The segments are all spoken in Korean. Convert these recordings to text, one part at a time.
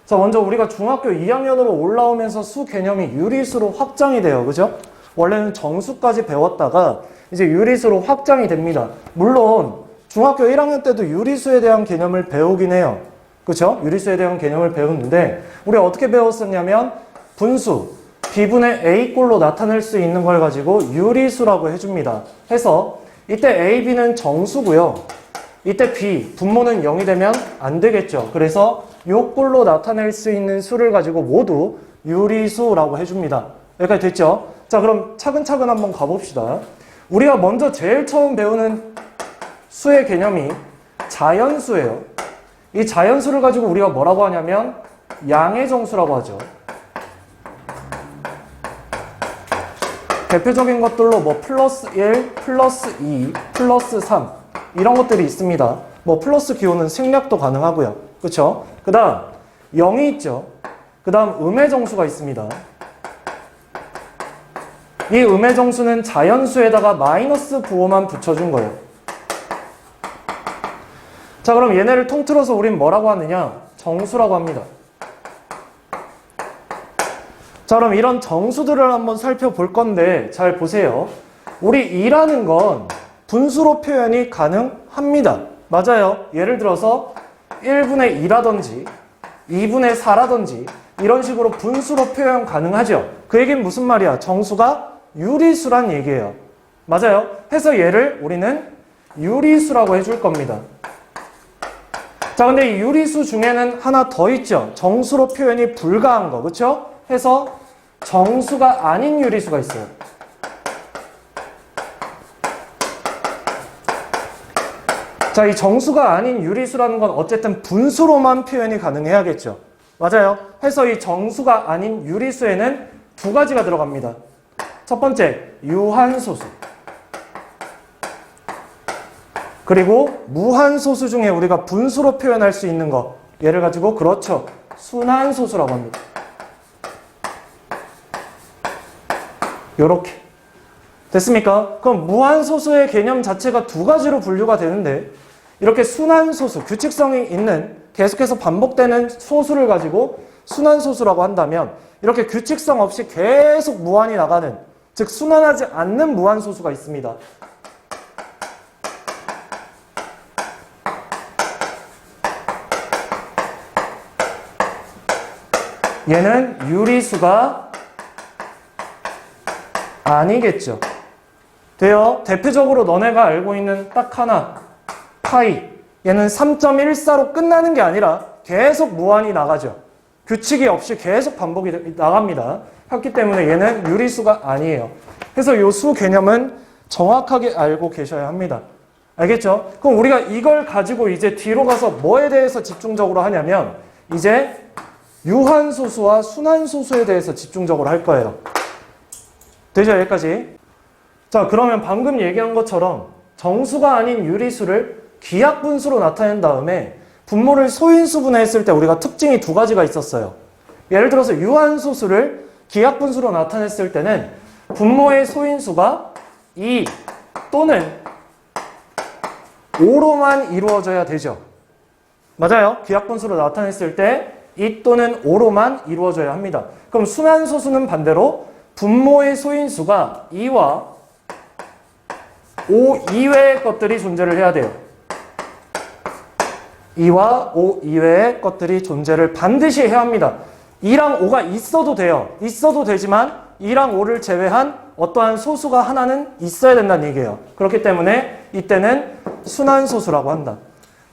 자, 먼저 우리가 중학교 2학년으로 올라오면서 수 개념이 유리수로 확장이 돼요. 그죠? 원래는 정수까지 배웠다가 이제 유리수로 확장이 됩니다. 물론 중학교 1학년 때도 유리수에 대한 개념을 배우긴 해요. 그렇죠? 유리수에 대한 개념을 배우는데 우리가 어떻게 배웠었냐면 분수, B분의 A꼴로 나타낼 수 있는 걸 가지고 유리수라고 해줍니다. 해서 이때 A, B는 정수고요. 이때 B, 분모는 0이 되면 안 되겠죠. 그래서 요 꼴로 나타낼 수 있는 수를 가지고 모두 유리수라고 해줍니다. 여기까지 됐죠? 자, 그럼 차근차근 한번 가봅시다. 우리가 먼저 제일 처음 배우는 수의 개념이 자연수예요. 이 자연수를 가지고 우리가 뭐라고 하냐면 양의 정수라고 하죠. 대표적인 것들로 뭐 플러스 1, 플러스 2, 플러스 3 이런 것들이 있습니다. 뭐 플러스 기호는 생략도 가능하고요. 그렇죠? 그 다음 0이 있죠. 그 다음 음의 정수가 있습니다. 이 음의 정수는 자연수에다가 마이너스 부호만 붙여준 거예요. 자, 그럼 얘네를 통틀어서 우린 뭐라고 하느냐? 정수라고 합니다. 자, 그럼 이런 정수들을 한번 살펴볼 건데 잘 보세요. 우리 2라는 건 분수로 표현이 가능합니다. 맞아요. 예를 들어서 1분의 2라든지 2분의 4라든지 이런 식으로 분수로 표현 가능하죠. 그 얘기는 무슨 말이야? 정수가 유리수란 얘기예요. 맞아요. 해서 얘를 우리는 유리수라고 해줄 겁니다. 자, 근데 이 유리수 중에는 하나 더 있죠. 정수로 표현이 불가한 거. 그렇죠? 해서 정수가 아닌 유리수가 있어요. 자, 이 정수가 아닌 유리수라는 건 어쨌든 분수로만 표현이 가능해야겠죠. 맞아요. 해서 이 정수가 아닌 유리수에는 두 가지가 들어갑니다. 첫 번째, 유한소수. 그리고 무한소수 중에 우리가 분수로 표현할 수 있는 거. 얘를 가지고 그렇죠. 순한소수라고 합니다. 요렇게. 됐습니까? 그럼 무한소수의 개념 자체가 두 가지로 분류가 되는데 이렇게 순한소수, 규칙성이 있는 계속해서 반복되는 소수를 가지고 순한소수라고 한다면 이렇게 규칙성 없이 계속 무한이 나가는, 즉 순환하지 않는 무한소수가 있습니다. 얘는 유리수가 아니겠죠. 돼요? 대표적으로 너네가 알고 있는 딱 하나, 파이. 얘는 3.14로 끝나는 게 아니라 계속 무한히 나가죠. 규칙이 없이 계속 반복이 나갑니다. 그렇기 때문에 얘는 유리수가 아니에요. 그래서 이 수 개념은 정확하게 알고 계셔야 합니다. 알겠죠? 그럼 우리가 이걸 가지고 이제 뒤로 가서 뭐에 대해서 집중적으로 하냐면 이제 유한소수와 순한소수에 대해서 집중적으로 할 거예요. 되죠? 여기까지. 자, 그러면 방금 얘기한 것처럼 정수가 아닌 유리수를 기하분수로 나타낸 다음에 분모를 소인수분해 했을 때 우리가 특징이 두 가지가 있었어요. 예를 들어서 유한소수를 기하분수로 나타냈을 때는 분모의 소인수가 2 또는 5로만 이루어져야 되죠. 맞아요. 기하분수로 나타냈을 때 2 또는 5로만 이루어져야 합니다. 그럼 순한소수는 반대로 분모의 소인수가 2와 5 이외의 것들이 존재를 해야 돼요. 2와 5 이외의 것들이 존재를 반드시 해야 합니다. 2랑 5가 있어도 돼요. 있어도 되지만 2랑 5를 제외한 어떠한 소수가 하나는 있어야 된다는 얘기예요. 그렇기 때문에 이때는 순한소수라고 한다.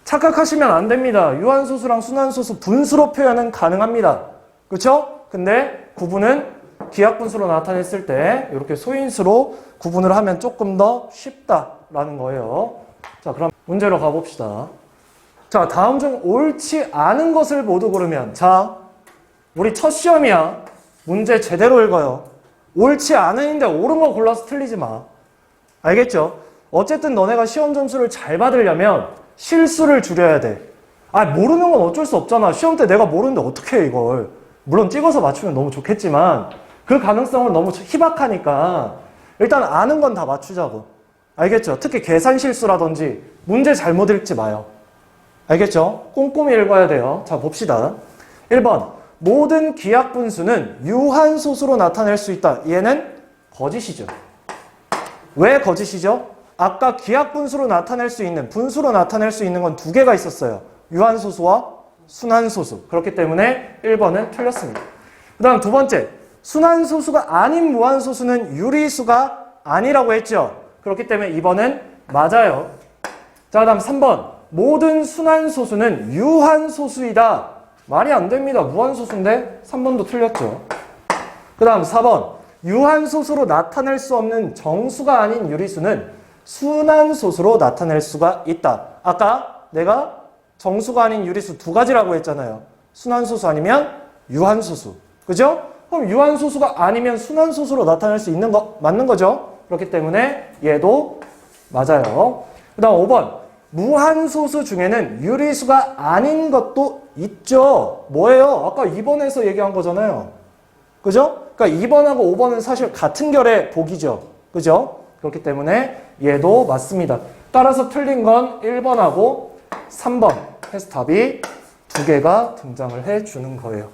착각하시면 안 됩니다. 유한소수랑 순한소수 분수로 표현은 가능합니다. 그렇죠? 근데 구분은 기하분수로 나타냈을 때 이렇게 소인수로 구분을 하면 조금 더 쉽다라는 거예요. 자, 그럼 문제로 가봅시다. 자, 다음 중 옳지 않은 것을 모두 고르면, 자, 우리 첫 시험이야. 문제 제대로 읽어요. 옳지 않은데 옳은 거 골라서 틀리지 마. 알겠죠? 어쨌든 너네가 시험 점수를 잘 받으려면 실수를 줄여야 돼. 아, 모르는 건 어쩔 수 없잖아. 시험 때 내가 모르는데 어떻게 해, 이걸. 물론 찍어서 맞추면 너무 좋겠지만 그 가능성은 너무 희박하니까 일단 아는 건 다 맞추자고. 알겠죠? 특히 계산 실수라든지 문제 잘못 읽지 마요. 알겠죠? 꼼꼼히 읽어야 돼요. 자, 봅시다. 1번 모든 기하분수는 유한소수로 나타낼 수 있다. 얘는 거짓이죠. 왜 거짓이죠? 아까 기하분수로 나타낼 수 있는, 분수로 나타낼 수 있는 건 두 개가 있었어요. 유한소수와 순환소수. 그렇기 때문에 1번은 틀렸습니다. 그 다음 두 번째, 순환소수가 아닌 무한소수는 유리수가 아니라고 했죠. 그렇기 때문에 2번은 맞아요. 자, 그 다음 3번, 모든 순환소수는 유한소수이다. 말이 안 됩니다. 무한소수인데 3번도 틀렸죠. 그 다음 4번, 유한소수로 나타낼 수 없는 정수가 아닌 유리수는 순환소수로 나타낼 수가 있다. 아까 내가 정수가 아닌 유리수 두 가지라고 했잖아요. 순환소수 아니면 유한소수. 그죠? 그럼 유한소수가 아니면 순환소수로 나타낼 수 있는 거 맞는 거죠? 그렇기 때문에 얘도 맞아요. 그 다음 5번. 무한소수 중에는 유리수가 아닌 것도 있죠. 뭐예요? 아까 2번에서 얘기한 거잖아요. 그죠? 그러니까 2번하고 5번은 사실 같은 결의 복이죠. 그죠? 그렇기 때문에 얘도 맞습니다. 따라서 틀린 건 1번하고 3번 해서 답이 두 개가 등장을 해주는 거예요.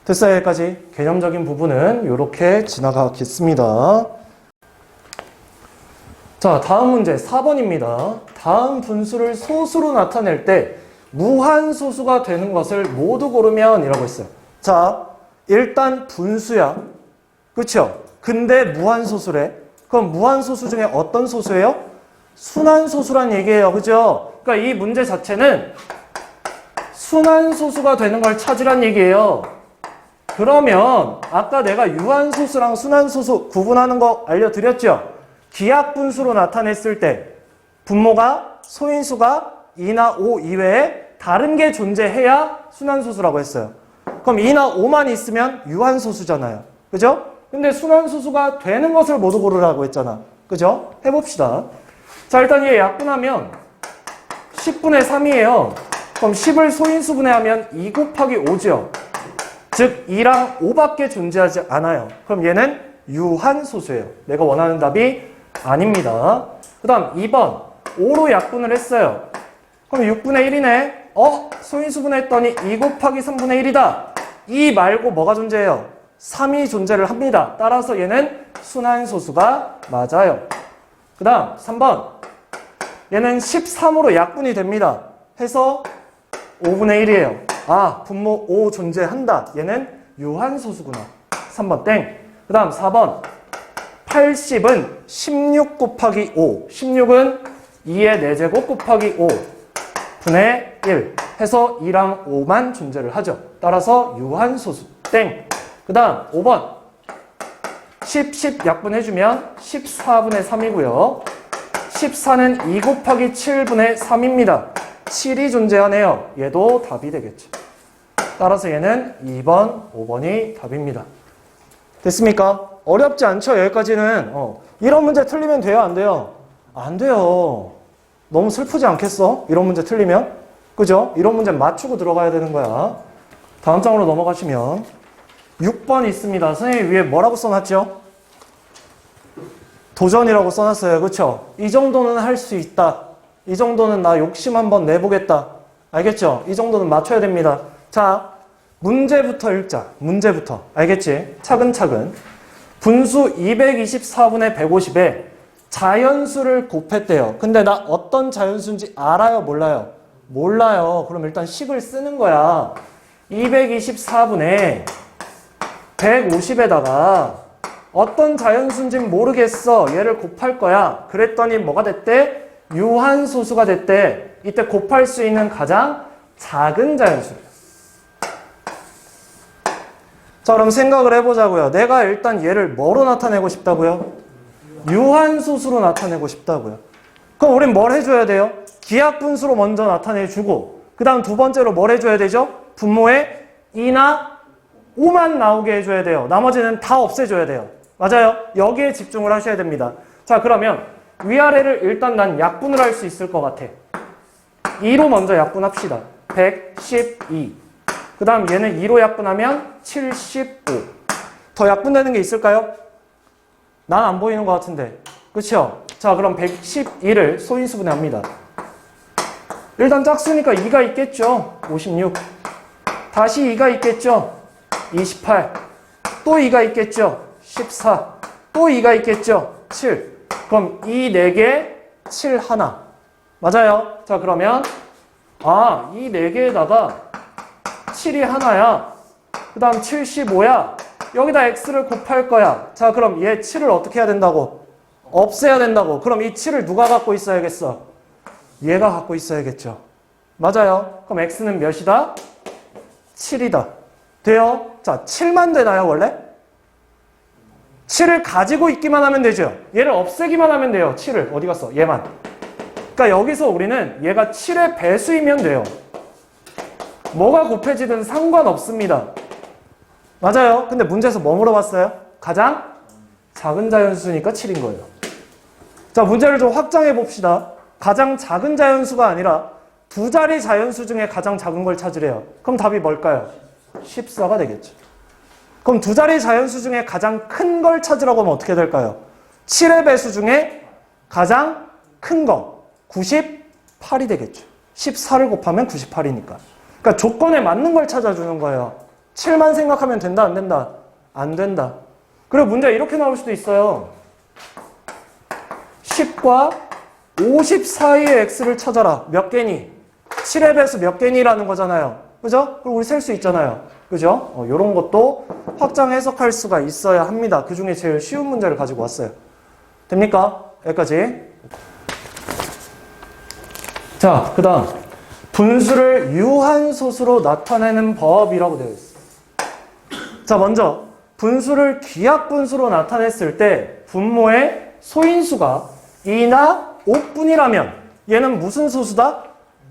됐어요? 여기까지 개념적인 부분은 이렇게 지나가겠습니다. 자, 다음 문제 4번입니다. 다음 분수를 소수로 나타낼 때 무한소수가 되는 것을 모두 고르면 이라고 했어요. 자, 일단 분수야. 그쵸? 근데 무한소수래. 그럼 무한소수 중에 어떤 소수예요? 순환소수란 얘기예요. 그죠? 그러니까 이 문제 자체는 순환소수가 되는 걸 찾으란 얘기예요. 그러면 아까 내가 유한소수랑 순환소수 구분하는 거 알려드렸죠? 기하분수로 나타냈을 때 분모가 소인수가 2나 5 이외에 다른 게 존재해야 순환소수라고 했어요. 그럼 2나 5만 있으면 유한소수잖아요. 그죠? 근데 순환소수가 되는 것을 모두 고르라고 했잖아. 그죠? 해봅시다. 자, 일단 얘 약분하면 10분의 3이에요. 그럼 10을 소인수분해하면 2 곱하기 5죠. 즉 2랑 5밖에 존재하지 않아요. 그럼 얘는 유한소수예요. 내가 원하는 답이 아닙니다. 그 다음 2번 5로 약분을 했어요. 그럼 6분의 1이네. 소인수분해했더니 2 곱하기 3분의 1이다. 2 말고 뭐가 존재해요? 3이 존재를 합니다. 따라서 얘는 순환소수가 맞아요. 그 다음 3번 얘는 13으로 약분이 됩니다. 해서 5분의 1이에요. 아, 분모 5 존재한다. 얘는 유한소수구나. 3번 땡. 그 다음 4번 80은 16 곱하기 5. 16은 2의 4제곱 곱하기 5 분의 1 해서 2랑 5만 존재를 하죠. 따라서 유한소수 땡. 그 다음 5번 10 약분해주면 14분의 3이고요. 14는 2 곱하기 7분의 3입니다. 7이 존재하네요. 얘도 답이 되겠죠. 따라서 얘는 2번, 5번이 답입니다. 됐습니까? 어렵지 않죠? 여기까지는. 이런 문제 틀리면 돼요? 안 돼요? 안 돼요. 너무 슬프지 않겠어? 이런 문제 틀리면? 그죠? 이런 문제 맞추고 들어가야 되는 거야. 다음 장으로 넘어가시면 6번 있습니다. 선생님 위에 뭐라고 써놨죠? 도전이라고 써놨어요. 그쵸? 이 정도는 할 수 있다. 이 정도는 나 욕심 한번 내보겠다. 알겠죠? 이 정도는 맞춰야 됩니다. 자, 문제부터 읽자. 문제부터. 알겠지? 차근차근. 분수 224분의 150에 자연수를 곱했대요. 근데 나 어떤 자연수인지 알아요? 몰라요? 몰라요. 그럼 일단 식을 쓰는 거야. 224분의 150에다가 어떤 자연수인지는 모르겠어. 얘를 곱할 거야. 그랬더니 뭐가 됐대? 유한소수가 됐대. 이때 곱할 수 있는 가장 작은 자연수래요. 자, 그럼 생각을 해보자고요. 내가 일단 얘를 뭐로 나타내고 싶다고요? 유한소수로 나타내고 싶다고요. 그럼 우린 뭘 해줘야 돼요? 기하분수로 먼저 나타내주고 그 다음 두 번째로 뭘 해줘야 되죠? 분모에 2나 5만 나오게 해줘야 돼요. 나머지는 다 없애줘야 돼요. 맞아요? 여기에 집중을 하셔야 됩니다. 자, 그러면 위아래를 일단 난 약분을 할 수 있을 것 같아. 2로 먼저 약분합시다. 112. 그 다음 얘는 2로 약분하면 75. 더 약분되는 게 있을까요? 난 안 보이는 것 같은데. 그쵸? 자, 그럼 112를 소인수분해합니다. 일단 짝수니까 2가 있겠죠? 56. 다시 2가 있겠죠? 28. 또 2가 있겠죠? 14. 또 2가 있겠죠? 7. 그럼 이 4개, 7 하나. 맞아요? 자, 그러면 이 4개에다가 7이 하나야. 그 다음 75야. 여기다 x를 곱할 거야. 자, 그럼 얘 7을 어떻게 해야 된다고? 없애야 된다고. 그럼 이 7을 누가 갖고 있어야겠어? 얘가 갖고 있어야겠죠. 맞아요. 그럼 x는 몇이다? 7이다. 돼요? 자, 7만 되나요, 원래? 7을 가지고 있기만 하면 되죠. 얘를 없애기만 하면 돼요. 7을. 어디 갔어? 얘만. 그러니까 여기서 우리는 얘가 7의 배수이면 돼요. 뭐가 곱해지든 상관없습니다. 맞아요. 근데 문제에서 뭐 물어봤어요? 가장 작은 자연수니까 7인 거예요. 자, 문제를 좀 확장해 봅시다. 가장 작은 자연수가 아니라 두 자리 자연수 중에 가장 작은 걸 찾으래요. 그럼 답이 뭘까요? 14가 되겠죠. 그럼 두 자리 자연수 중에 가장 큰 걸 찾으라고 하면 어떻게 될까요? 7의 배수 중에 가장 큰 거 98이 되겠죠. 14를 곱하면 98이니까. 그러니까 조건에 맞는 걸 찾아주는 거예요. 7만 생각하면 된다, 안 된다? 안 된다. 그리고 문제 이렇게 나올 수도 있어요. 10과 50 사이의 x를 찾아라. 몇 개니? 7의 배수 몇 개니라는 거잖아요. 그죠? 그리고 우리 셀 수 있잖아요. 그죠? 이런 것도 확장 해석할 수가 있어야 합니다. 그 중에 제일 쉬운 문제를 가지고 왔어요. 됩니까? 여기까지. 자, 그 다음 분수를 유한소수로 나타내는 법이라고 되어 있어요. 자, 먼저 분수를 기하분수로 나타냈을 때 분모의 소인수가 2나 5뿐이라면 얘는 무슨 소수다?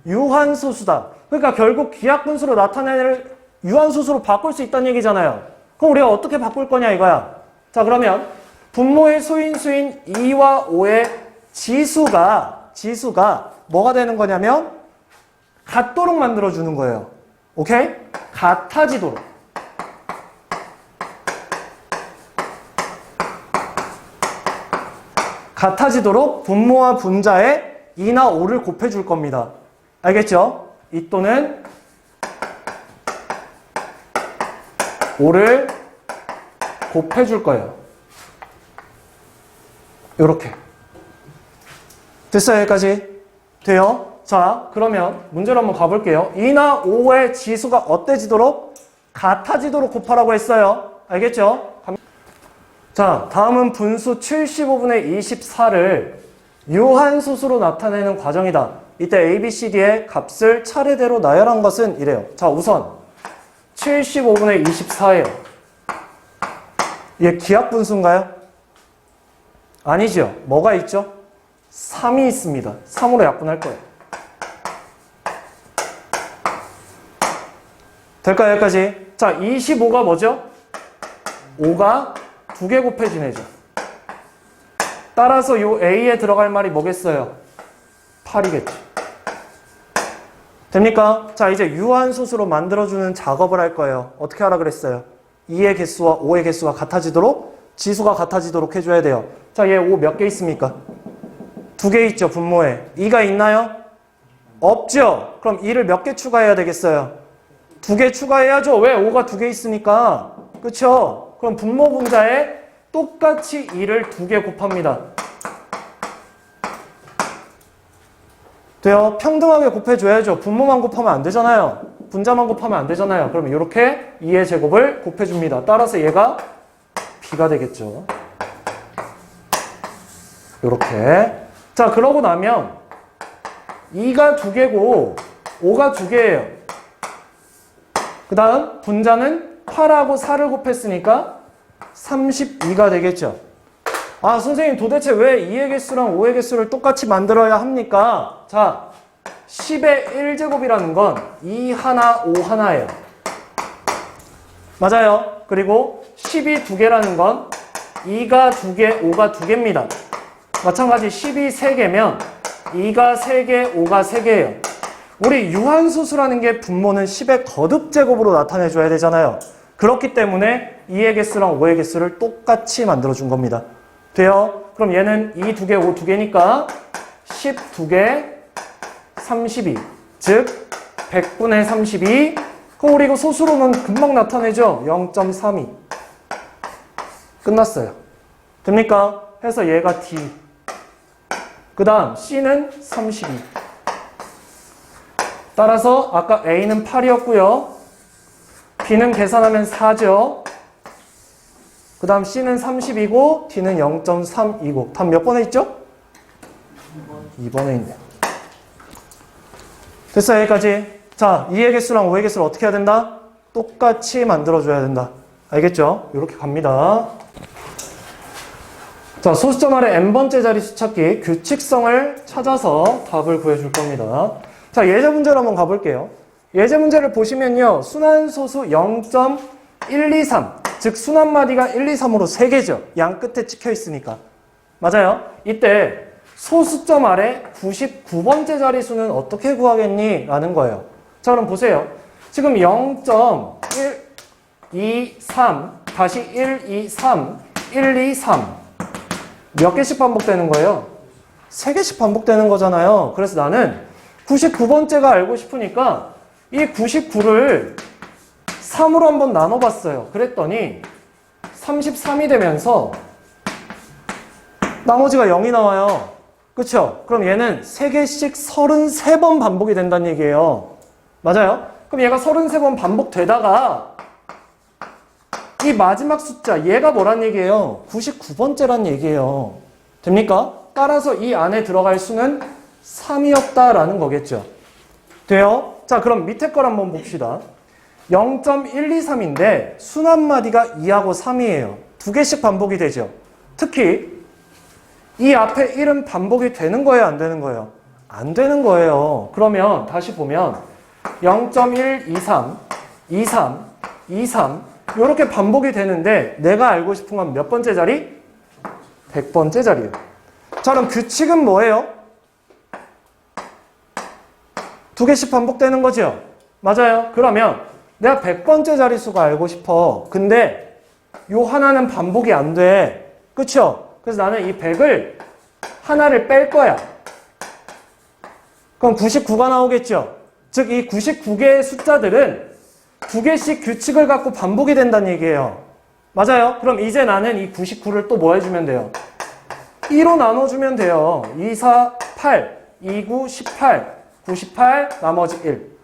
유한소수다. 그러니까 결국 기하분수로 나타낼 유한소수로 바꿀 수 있다는 얘기잖아요. 그럼 우리가 어떻게 바꿀 거냐 이거야. 자, 그러면 분모의 소인수인 2와 5의 지수가 뭐가 되는 거냐면 같도록 만들어주는 거예요. 오케이? 같아지도록. 같아지도록 분모와 분자에 2나 5를 곱해줄 겁니다. 알겠죠? 이 또는 5를 곱해줄 거예요. 요렇게. 됐어요? 여기까지? 돼요? 자, 그러면 문제로 한번 가볼게요. 2나 5의 지수가 어때지도록? 같아지도록 곱하라고 했어요. 알겠죠? 자, 다음은 분수 75분의 24를 유한소수로 나타내는 과정이다. 이때 A, B, C, D의 값을 차례대로 나열한 것은 이래요. 자, 우선 75분의 24예요. 얘 기하분수인가요? 아니죠. 뭐가 있죠? 3이 있습니다. 3으로 약분할 거예요. 될까요? 여기까지? 자, 25가 뭐죠? 5가 2개 곱해지네죠. 따라서 요 A에 들어갈 말이 뭐겠어요? 8이겠죠. 됩니까? 자, 이제 유한소수로 만들어주는 작업을 할 거예요. 어떻게 하라 그랬어요? 2의 개수와 5의 개수가 같아지도록, 지수가 같아지도록 해줘야 돼요. 자, 얘 5 몇 개 있습니까? 2개 있죠, 분모에. 2가 있나요? 없죠? 그럼 2를 몇 개 추가해야 되겠어요? 2개 추가해야죠. 왜? 5가 2개 있으니까. 그쵸? 그럼 분모 분자에 똑같이 2를 2개 곱합니다. 돼요? 평등하게 곱해줘야죠. 분모만 곱하면 안 되잖아요. 분자만 곱하면 안 되잖아요. 그러면 이렇게 2의 제곱을 곱해줍니다. 따라서 얘가 b가 되겠죠. 이렇게. 자, 그러고 나면 2가 2개고 5가 2개예요. 그 다음 분자는 8하고 4를 곱했으니까 32가 되겠죠. 아, 선생님 도대체 왜 2의 개수랑 5의 개수를 똑같이 만들어야 합니까? 자, 10의 1제곱이라는 건 2 하나, 5 하나예요. 맞아요. 그리고 10이 2개라는 건 2가 2개, 5가 2개입니다. 마찬가지 10이 3개면 2가 3개, 5가 3개예요. 우리 유한소수라는 게 분모는 10의 거듭제곱으로 나타내줘야 되잖아요. 그렇기 때문에 2의 개수랑 5의 개수를 똑같이 만들어준 겁니다. 돼요? 그럼 얘는 2 2개, 5 2개니까 10 2개, 32. 즉 100분의 32 그럼 우리 이거 소수로는 금방 나타내죠? 0.32. 끝났어요. 됩니까? 해서 얘가 D. 그 다음 C는 32. 따라서 아까 A는 8이었고요. B는 계산하면 4죠. 그 다음 C는 30이고 D는 0.3이고 답 몇 번에 있죠? 2번에 있네요. 됐어요, 여기까지. 자, 2의 개수랑 5의 개수를 어떻게 해야 된다? 똑같이 만들어줘야 된다. 알겠죠? 이렇게 갑니다. 자, 소수점 아래 n번째 자리수 찾기 규칙성을 찾아서 답을 구해줄 겁니다. 자, 예제 문제로 한번 가볼게요. 예제 문제를 보시면요. 순환소수 0.123, 즉 순환마디가 1, 2, 3으로 3개죠. 양 끝에 찍혀 있으니까. 맞아요? 이때 소수점 아래 99번째 자리수는 어떻게 구하겠니? 라는 거예요. 자, 그럼 보세요. 지금 0.123 다시 1, 2, 3, 1, 2, 3 몇 개씩 반복되는 거예요? 3개씩 반복되는 거잖아요. 그래서 나는 99번째가 알고 싶으니까 이 99를 3으로 한번 나눠봤어요. 그랬더니 33이 되면서 나머지가 0이 나와요. 그쵸? 그럼 얘는 3개씩 33번 반복이 된다는 얘기예요. 맞아요? 그럼 얘가 33번 반복되다가 이 마지막 숫자, 얘가 뭐란 얘기예요? 99번째란 얘기예요. 됩니까? 따라서 이 안에 들어갈 수는 3이었다라는 거겠죠. 돼요? 자, 그럼 밑에 걸 한번 봅시다. 0.123인데 순환마디가 2하고 3이에요. 2개씩 반복이 되죠. 특히 이 앞에 1은 반복이 되는 거예요? 안 되는 거예요? 안 되는 거예요. 그러면 다시 보면 0.123, 23, 23 이렇게 반복이 되는데 내가 알고 싶은 건 몇 번째 자리? 100번째 자리예요. 자, 그럼 규칙은 뭐예요? 2개씩 반복되는 거죠? 맞아요. 그러면 내가 100번째 자릿수가 알고 싶어. 근데 요 하나는 반복이 안 돼. 그쵸? 그래서 나는 이 100을 하나를 뺄 거야. 그럼 99가 나오겠죠? 즉, 이 99개의 숫자들은 2개씩 규칙을 갖고 반복이 된다는 얘기예요. 맞아요? 그럼 이제 나는 이 99를 또 뭐 해주면 돼요? 2로 나눠주면 돼요. 2, 4, 8, 2, 9, 18, 98, 나머지 1.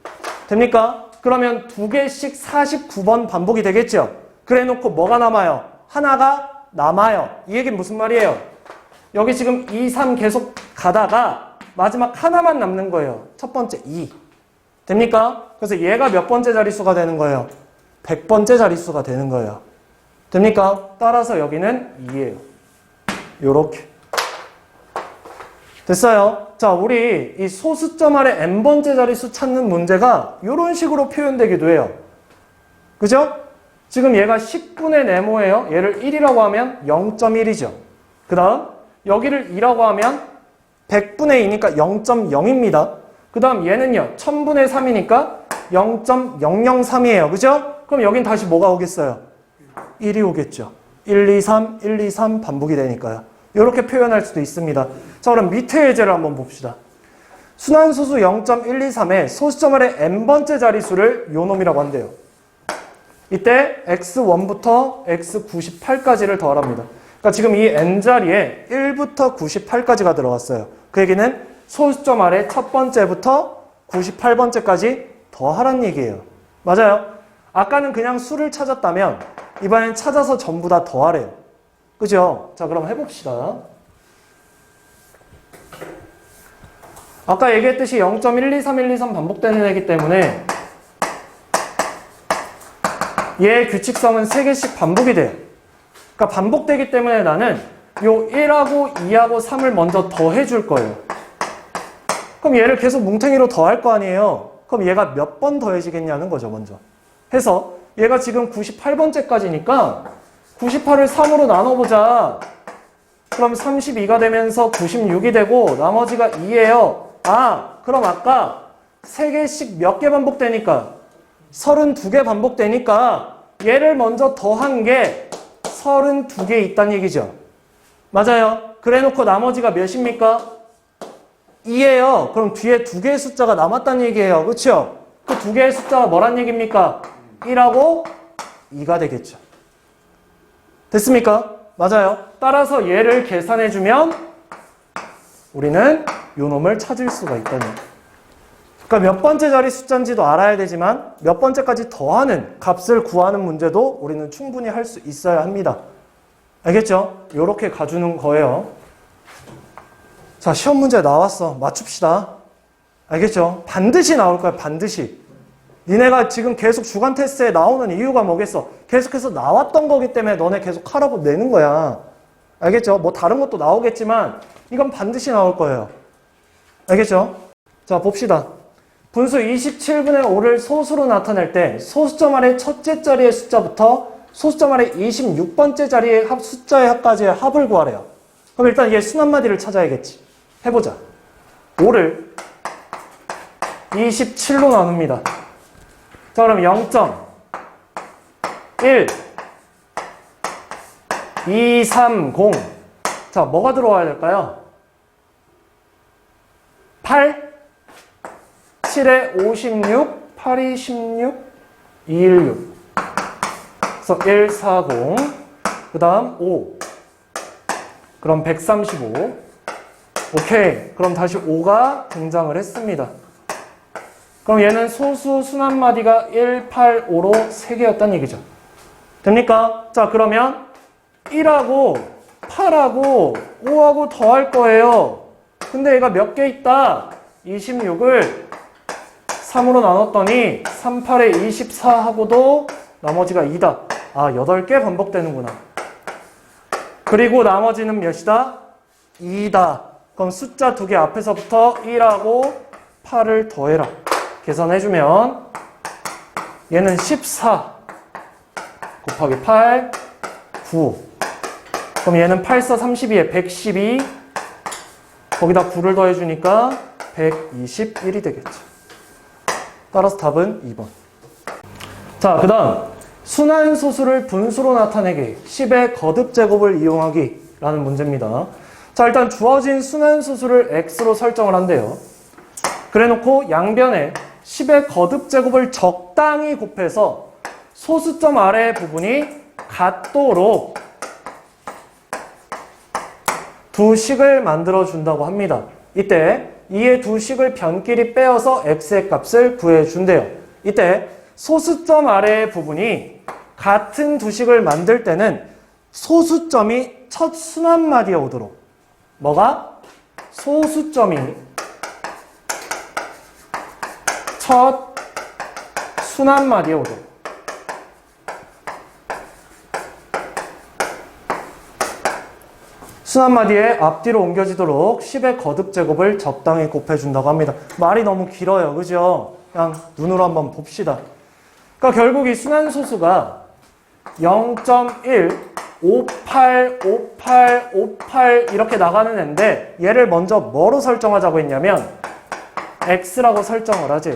됩니까? 그러면 2개씩 49번 반복이 되겠죠? 그래 놓고 뭐가 남아요? 하나가 남아요. 이 얘기는 무슨 말이에요? 여기 지금 2, 3 계속 가다가 마지막 하나만 남는 거예요. 첫 번째 2. 됩니까? 그래서 얘가 몇 번째 자릿수가 되는 거예요? 100번째 자릿수가 되는 거예요. 됩니까? 따라서 여기는 2예요. 요렇게. 됐어요? 자, 우리 이 소수점 아래 n번째 자릿수 찾는 문제가 이런 식으로 표현되기도 해요. 그죠? 지금 얘가 10분의 네모예요. 얘를 1이라고 하면 0.1이죠. 그 다음 여기를 2라고 하면 100분의 2니까 0.0입니다. 그 다음 얘는요. 1000분의 3이니까 0.003이에요. 그죠? 그럼 여긴 다시 뭐가 오겠어요? 1이 오겠죠. 1, 2, 3, 1, 2, 3 반복이 되니까요. 이렇게 표현할 수도 있습니다. 자, 그럼 밑에 예제를 한번 봅시다. 순환소수 0.123의 소수점 아래 n번째 자릿수를 요놈이라고 한대요. 이때 x1부터 x98까지를 더하랍니다. 그러니까 지금 이 n자리에 1부터 98까지가 들어갔어요. 그 얘기는 소수점 아래 첫 번째부터 98번째까지 더하란 얘기예요. 맞아요? 아까는 그냥 수를 찾았다면 이번엔 찾아서 전부 다 더하래요. 그죠? 자, 그럼 해봅시다. 아까 얘기했듯이 0.123, 123 반복되는 애기 때문에 얘의 규칙성은 3개씩 반복이 돼요. 그러니까 반복되기 때문에 나는 요 1하고 2하고 3을 먼저 더해줄 거예요. 그럼 얘를 계속 뭉탱이로 더할 거 아니에요. 그럼 얘가 몇 번 더해지겠냐는 거죠, 먼저. 해서 얘가 지금 98번째까지니까 98을 3으로 나눠보자. 그럼 32가 되면서 96이 되고 나머지가 2예요. 아, 그럼 아까 3개씩 몇 개 반복되니까 32개 반복되니까 얘를 먼저 더한 게 32개 있다는 얘기죠. 맞아요. 그래 놓고 나머지가 몇입니까? 2예요. 그럼 뒤에 2개의 숫자가 남았다는 얘기예요. 그렇죠? 그 두 개의 숫자가 뭐란 얘기입니까? 1하고 2가 되겠죠. 됐습니까? 맞아요. 따라서 얘를 계산해주면 우리는 요 놈을 찾을 수가 있다는 얘기예요. 그러니까 몇 번째 자리 숫자인지도 알아야 되지만 몇 번째까지 더하는 값을 구하는 문제도 우리는 충분히 할 수 있어야 합니다. 알겠죠? 요렇게 가주는 거예요. 자, 시험 문제 나왔어. 맞춥시다. 알겠죠? 반드시 나올 거야, 반드시. 니네가 지금 계속 주간 테스트에 나오는 이유가 뭐겠어? 계속해서 나왔던 거기 때문에 너네 계속 하라고 내는 거야. 알겠죠? 뭐 다른 것도 나오겠지만 이건 반드시 나올 거예요. 알겠죠? 자, 봅시다. 분수 27분의 5를 소수로 나타낼 때 소수점 아래 첫째 자리의 숫자부터 소수점 아래 26번째 자리의 숫자의 합까지의 합을 구하래요. 그럼 일단 얘 순한마디를 찾아야겠지. 해보자. 5를 27로 나눕니다. 자, 그럼 0.1 2, 3, 0. 자, 뭐가 들어와야 될까요? 8 7에 56, 8이 16, 216. 그래서 1, 4, 0. 그 다음 5. 그럼 135. 오케이. 그럼 다시 5가 등장을 했습니다. 그럼 얘는 소수 순한마디가 1, 8, 5로 3개였다는 얘기죠. 됩니까? 자, 그러면 1하고 8하고 5하고 더할 거예요. 근데 얘가 몇 개 있다? 26을 3으로 나눴더니 3, 8에 24하고도 나머지가 2다. 아, 8개 반복되는구나. 그리고 나머지는 몇이다? 2다. 그럼 숫자 2개 앞에서부터 1하고 8을 더해라. 계산해주면 얘는 14 곱하기 8, 9. 그럼 얘는 8, 4, 32에 112. 거기다 9를 더해주니까 121이 되겠죠. 따라서 답은 2번. 자, 그 다음 순한소수를 분수로 나타내기 10의 거듭제곱을 이용하기 라는 문제입니다. 자, 일단 주어진 순한소수를 x로 설정을 한대요. 그래놓고 양변에 10의 거듭제곱을 적당히 곱해서 소수점 아래의 부분이 같도록 두 식을 만들어 준다고 합니다. 이때 이의 두 식을 변끼리 빼어서 x의 값을 구해준대요. 이때 소수점 아래의 부분이 같은 두 식을 만들 때는 소수점이 첫 순한마디에 오도록. 뭐가? 소수점이 첫 순한마디에 오도록. 순한마디에 앞뒤로 옮겨지도록 10의 거듭제곱을 적당히 곱해준다고 합니다. 말이 너무 길어요. 그죠? 그냥 눈으로 한번 봅시다. 그러니까 결국 이 순한소수가 0.1, 58, 58, 58 이렇게 나가는 애인데 얘를 먼저 뭐로 설정하자고 했냐면 x라고 설정을 하재요.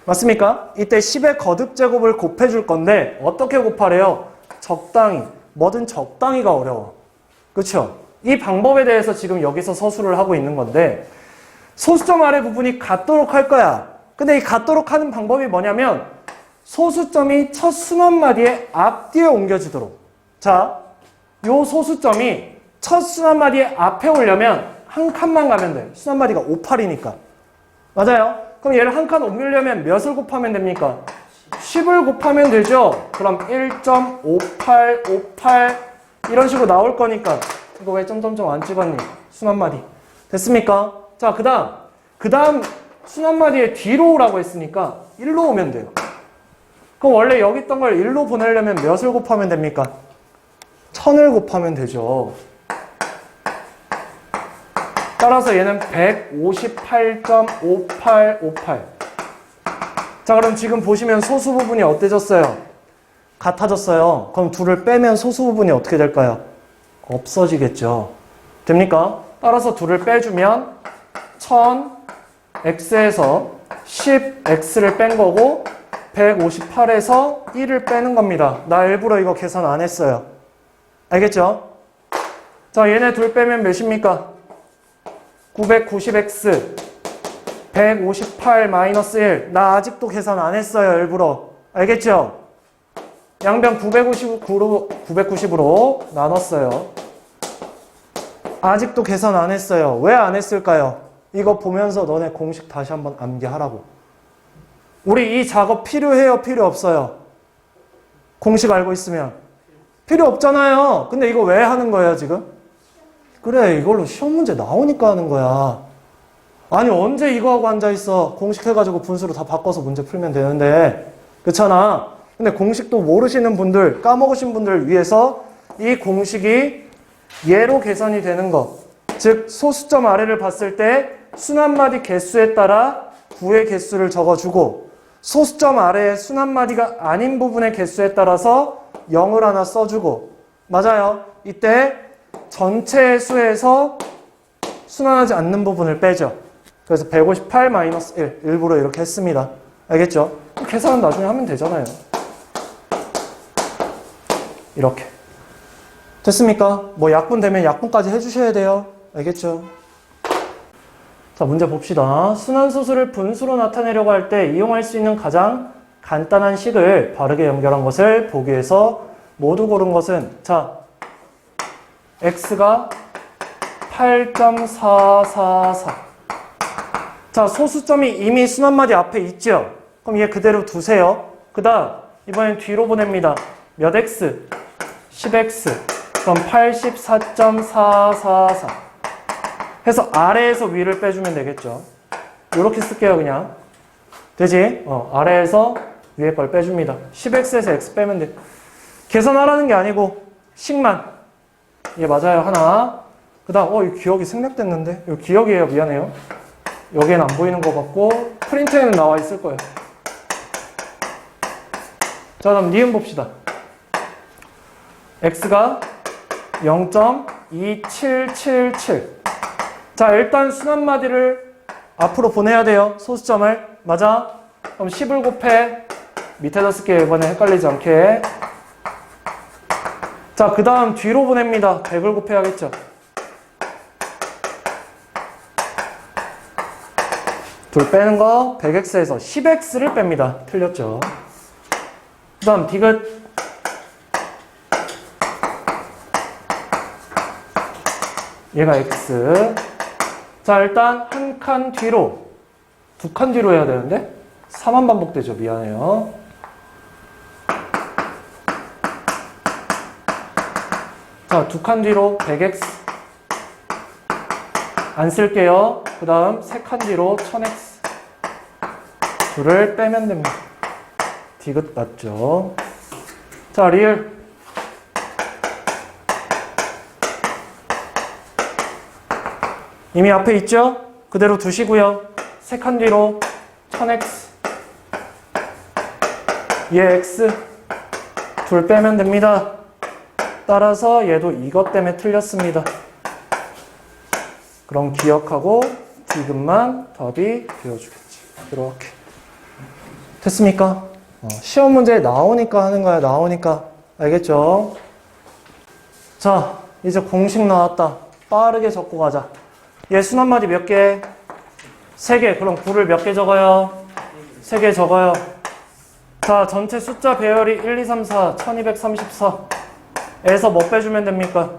맞습니까? 이때 10의 거듭제곱을 곱해줄 건데 어떻게 곱하래요? 적당히. 뭐든 적당히가 어려워. 그렇죠? 이 방법에 대해서 지금 여기서 서술을 하고 있는 건데 소수점 아래 부분이 같도록 할 거야. 근데 이 같도록 하는 방법이 뭐냐면 소수점이 첫 순한마디의 앞뒤에 옮겨지도록. 자, 요 소수점이 첫 순한마디의 앞에 오려면 한 칸만 가면 돼. 순한마디가 58이니까. 맞아요? 그럼 얘를 한 칸 옮기려면 몇을 곱하면 됩니까? 10을 곱하면 되죠? 그럼 1.5858 이런 식으로 나올 거니까 이거 왜 점점점 안 찍었니? 순한마디. 됐습니까? 자, 그 다음 순한마디의 뒤로 오라고 했으니까 1로 오면 돼요. 그럼 원래 여기 있던 걸 1로 보내려면 몇을 곱하면 됩니까? 1000을 곱하면 되죠. 따라서 얘는 158.5858. 자, 그럼 지금 보시면 소수 부분이 어때졌어요? 같아졌어요. 그럼 둘을 빼면 소수 부분이 어떻게 될까요? 없어지겠죠. 됩니까? 따라서 둘을 빼주면 1000x에서 10x를 뺀 거고 158에서 1을 빼는 겁니다. 나 일부러 이거 계산 안 했어요. 알겠죠? 자, 얘네 둘 빼면 몇입니까? 990x 158 마이너스 1. 나 아직도 계산 안 했어요, 일부러. 알겠죠? 양변 990으로 나눴어요. 아직도 계산 안 했어요. 왜 안 했을까요? 이거 보면서 너네 공식 다시 한번 암기하라고. 우리 이 작업 필요해요? 필요 없어요? 공식 알고 있으면? 필요 없잖아요. 근데 이거 왜 하는 거예요, 지금? 그래, 이걸로 시험 문제 나오니까 하는 거야. 아니, 언제 이거 하고 앉아있어? 공식 해가지고 분수로 다 바꿔서 문제 풀면 되는데. 그렇잖아. 근데 공식도 모르시는 분들, 까먹으신 분들을 위해서 이 공식이 얘로 계산이 되는 거. 즉, 소수점 아래를 봤을 때 순한마디 개수에 따라 구의 개수를 적어주고 소수점 아래의 순한마디가 아닌 부분의 개수에 따라서 0을 하나 써주고 맞아요. 이때 전체 수에서 순환하지 않는 부분을 빼죠. 그래서 158 마이너스 1 일부러 이렇게 했습니다. 알겠죠? 계산은 나중에 하면 되잖아요. 이렇게. 됐습니까? 뭐 약분 되면 약분까지 해주셔야 돼요. 알겠죠? 자, 문제 봅시다. 순환소수를 분수로 나타내려고 할 때 이용할 수 있는 가장 간단한 식을 바르게 연결한 것을 보기 위해서 모두 고른 것은 자, x가 8.444. 자, 소수점이 이미 순한마디 앞에 있죠? 그럼 얘 그대로 두세요. 그 다음 이번엔 뒤로 보냅니다. 몇 x? 10x. 그럼 84.444 해서 아래에서 위를 빼주면 되겠죠. 이렇게 쓸게요, 그냥. 되지? 아래에서 위에 걸 빼줍니다. 10x에서 x 빼면 돼. 계산하라는 게 아니고 식만. 예, 맞아요. 하나. 그 다음 이 기억이 생략됐는데? 이 기억이에요. 미안해요. 여기엔 안 보이는 것 같고 프린트에는 나와 있을 거예요. 자, 다음 니은 봅시다. x가 0.2777. 자, 일단 순한마디를 앞으로 보내야 돼요. 소수점을. 맞아? 그럼 10을 곱해. 밑에다 쓸게요. 이번에 헷갈리지 않게. 자, 그 다음 뒤로 보냅니다. 100을 곱해야겠죠. 둘 빼는 거 100x에서 10x를 뺍니다. 틀렸죠. 그 다음 디귿. 얘가 x. 자, 일단 한 칸 뒤로, 두 칸 뒤로 해야 되는데 3만 반복되죠. 미안해요. 자, 두 칸 뒤로 100x 안 쓸게요. 그 다음 세 칸 뒤로 1000x 둘을 빼면 됩니다. 디귿 맞죠? 자, 리을. 이미 앞에 있죠? 그대로 두시고요. 세 칸 뒤로 1000x 얘 x 둘 빼면 됩니다. 따라서 얘도 이것 때문에 틀렸습니다. 그럼 기억하고 디귿만 답이 되어주겠지. 이렇게. 됐습니까? 시험 문제에 나오니까 하는 거야. 나오니까. 알겠죠? 자, 이제 공식 나왔다. 빠르게 적고 가자. 얘 순한마디 몇 개? 3개. 그럼 9를 몇 개 적어요? 3개 적어요. 자, 전체 숫자 배열이 1, 2, 3, 4, 1234에서 뭐 빼주면 됩니까?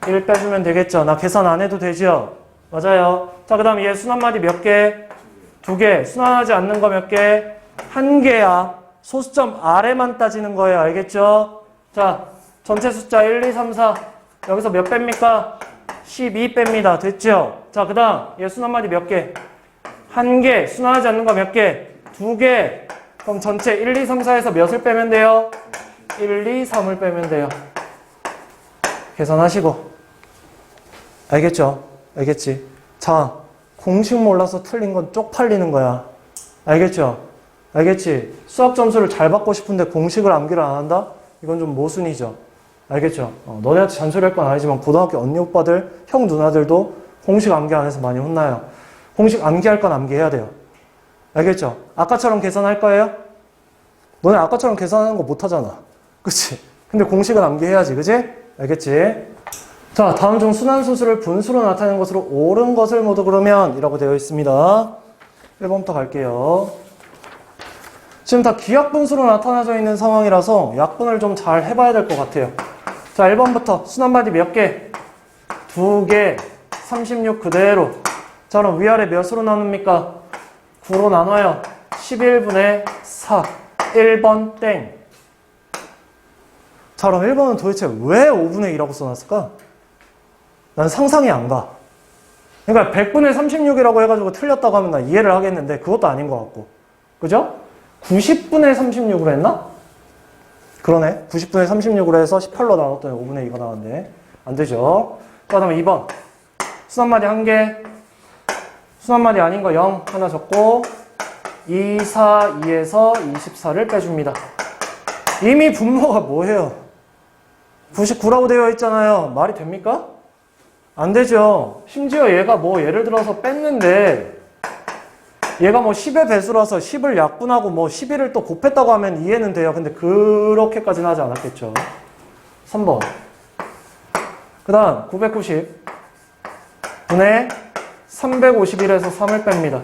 1 빼주면 되겠죠. 나 계산 안 해도 되죠? 맞아요. 자, 그 다음 얘 순한마디 몇 개? 2개. 순환하지 않는 거 몇 개? 1개야. 소수점 아래만 따지는 거예요. 알겠죠? 자, 전체 숫자 1, 2, 3, 4 여기서 몇 뺍니까? 12 뺍니다. 됐죠? 자, 그 다음 얘 순한마디 몇 개? 1개. 순환하지 않는 거 몇 개? 2개. 그럼 전체 1, 2, 3, 4에서 몇을 빼면 돼요? 1, 2, 3을 빼면 돼요. 계산하시고. 알겠죠? 알겠지? 자, 공식 몰라서 틀린 건 쪽팔리는 거야. 알겠죠? 알겠지? 수학 점수를 잘 받고 싶은데 공식을 암기를 안 한다? 이건 좀 모순이죠. 알겠죠? 너네한테 잔소리할 건 아니지만 고등학교 언니 오빠들, 형 누나들도 공식 암기 안 해서 많이 혼나요. 공식 암기할 건 암기해야 돼요. 알겠죠? 아까처럼 계산할 거예요? 너네 아까처럼 계산하는 거 못하잖아. 그치? 근데 공식은 암기해야지. 그치? 알겠지? 자, 다음 중 순환소수를 분수로 나타내는 것으로 옳은 것을 모두 그러면 이라고 되어 있습니다. 1번부터 갈게요. 지금 다 기하분수로 나타나져 있는 상황이라서 약분을 좀 잘 해봐야 될 것 같아요. 자, 1번부터 순환마디 몇 개? 2개, 36 그대로. 자, 그럼 위아래 몇으로 나눕니까? 9로 나눠요. 11분의 4. 1번 땡. 자, 그럼 1번은 도대체 왜 5분의 2라고 써놨을까? 난 상상이 안 가. 그러니까 100분의 36이라고 해가지고 틀렸다고 하면 나 이해를 하겠는데 그것도 아닌 것 같고. 그죠? 90분의 36으로 했나? 그러네. 90분의 36으로 해서 18로 나눴더니 5분의 2가 나왔네. 안 되죠. 그 다음에 2번. 순환마디 1개. 순환마디 아닌 거 0 하나 적고 2, 4, 2에서 24를 빼줍니다. 이미 분모가 뭐예요? 99라고 되어 있잖아요. 말이 됩니까? 안 되죠. 심지어 얘가 뭐 예를 들어서 뺐는데 얘가 뭐 10의 배수라서 10을 약분하고 뭐 11을 또 곱했다고 하면 이해는 돼요. 근데 그렇게까지는 하지 않았겠죠. 3번. 그 다음 990 분의 351에서 3을 뺍니다.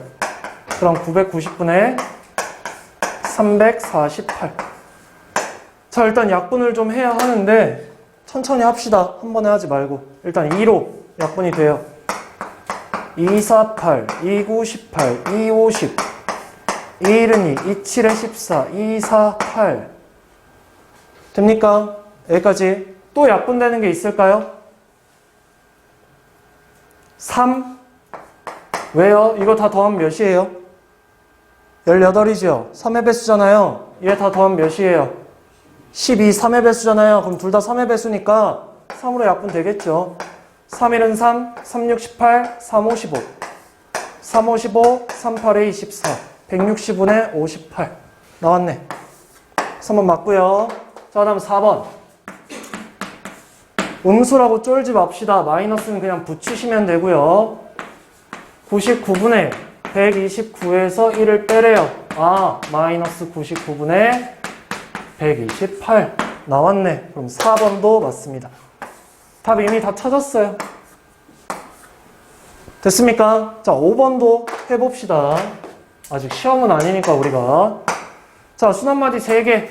그럼 990분의 348. 자, 일단 약분을 좀 해야 하는데 천천히 합시다. 한 번에 하지 말고. 일단 2로 약분이 돼요. 248, 2918, 250, 212, 27에 14, 248. 됩니까? 여기까지. 또 약분되는 게 있을까요? 3. 왜요? 이거 다 더하면 몇이에요? 18이죠. 3의 배수잖아요. 얘 다 더하면 몇이에요? 12, 3의 배수잖아요. 그럼 둘 다 3의 배수니까 3으로 약분 되겠죠. 3, 1은 3, 3, 6, 18, 3, 55. 3, 55, 3, 8에 24. 160분의 58. 나왔네. 3번 맞고요. 자, 다음 4번. 음수라고 쫄지 맙시다. 마이너스는 그냥 붙이시면 되고요. 99분의 129에서 1을 빼래요. 아, 마이너스 99분의 128. 나왔네. 그럼 4번도 맞습니다. 답 이미 다 찾았어요. 됐습니까? 자, 5번도 해봅시다. 아직 시험은 아니니까 우리가. 자, 순환마디 3개.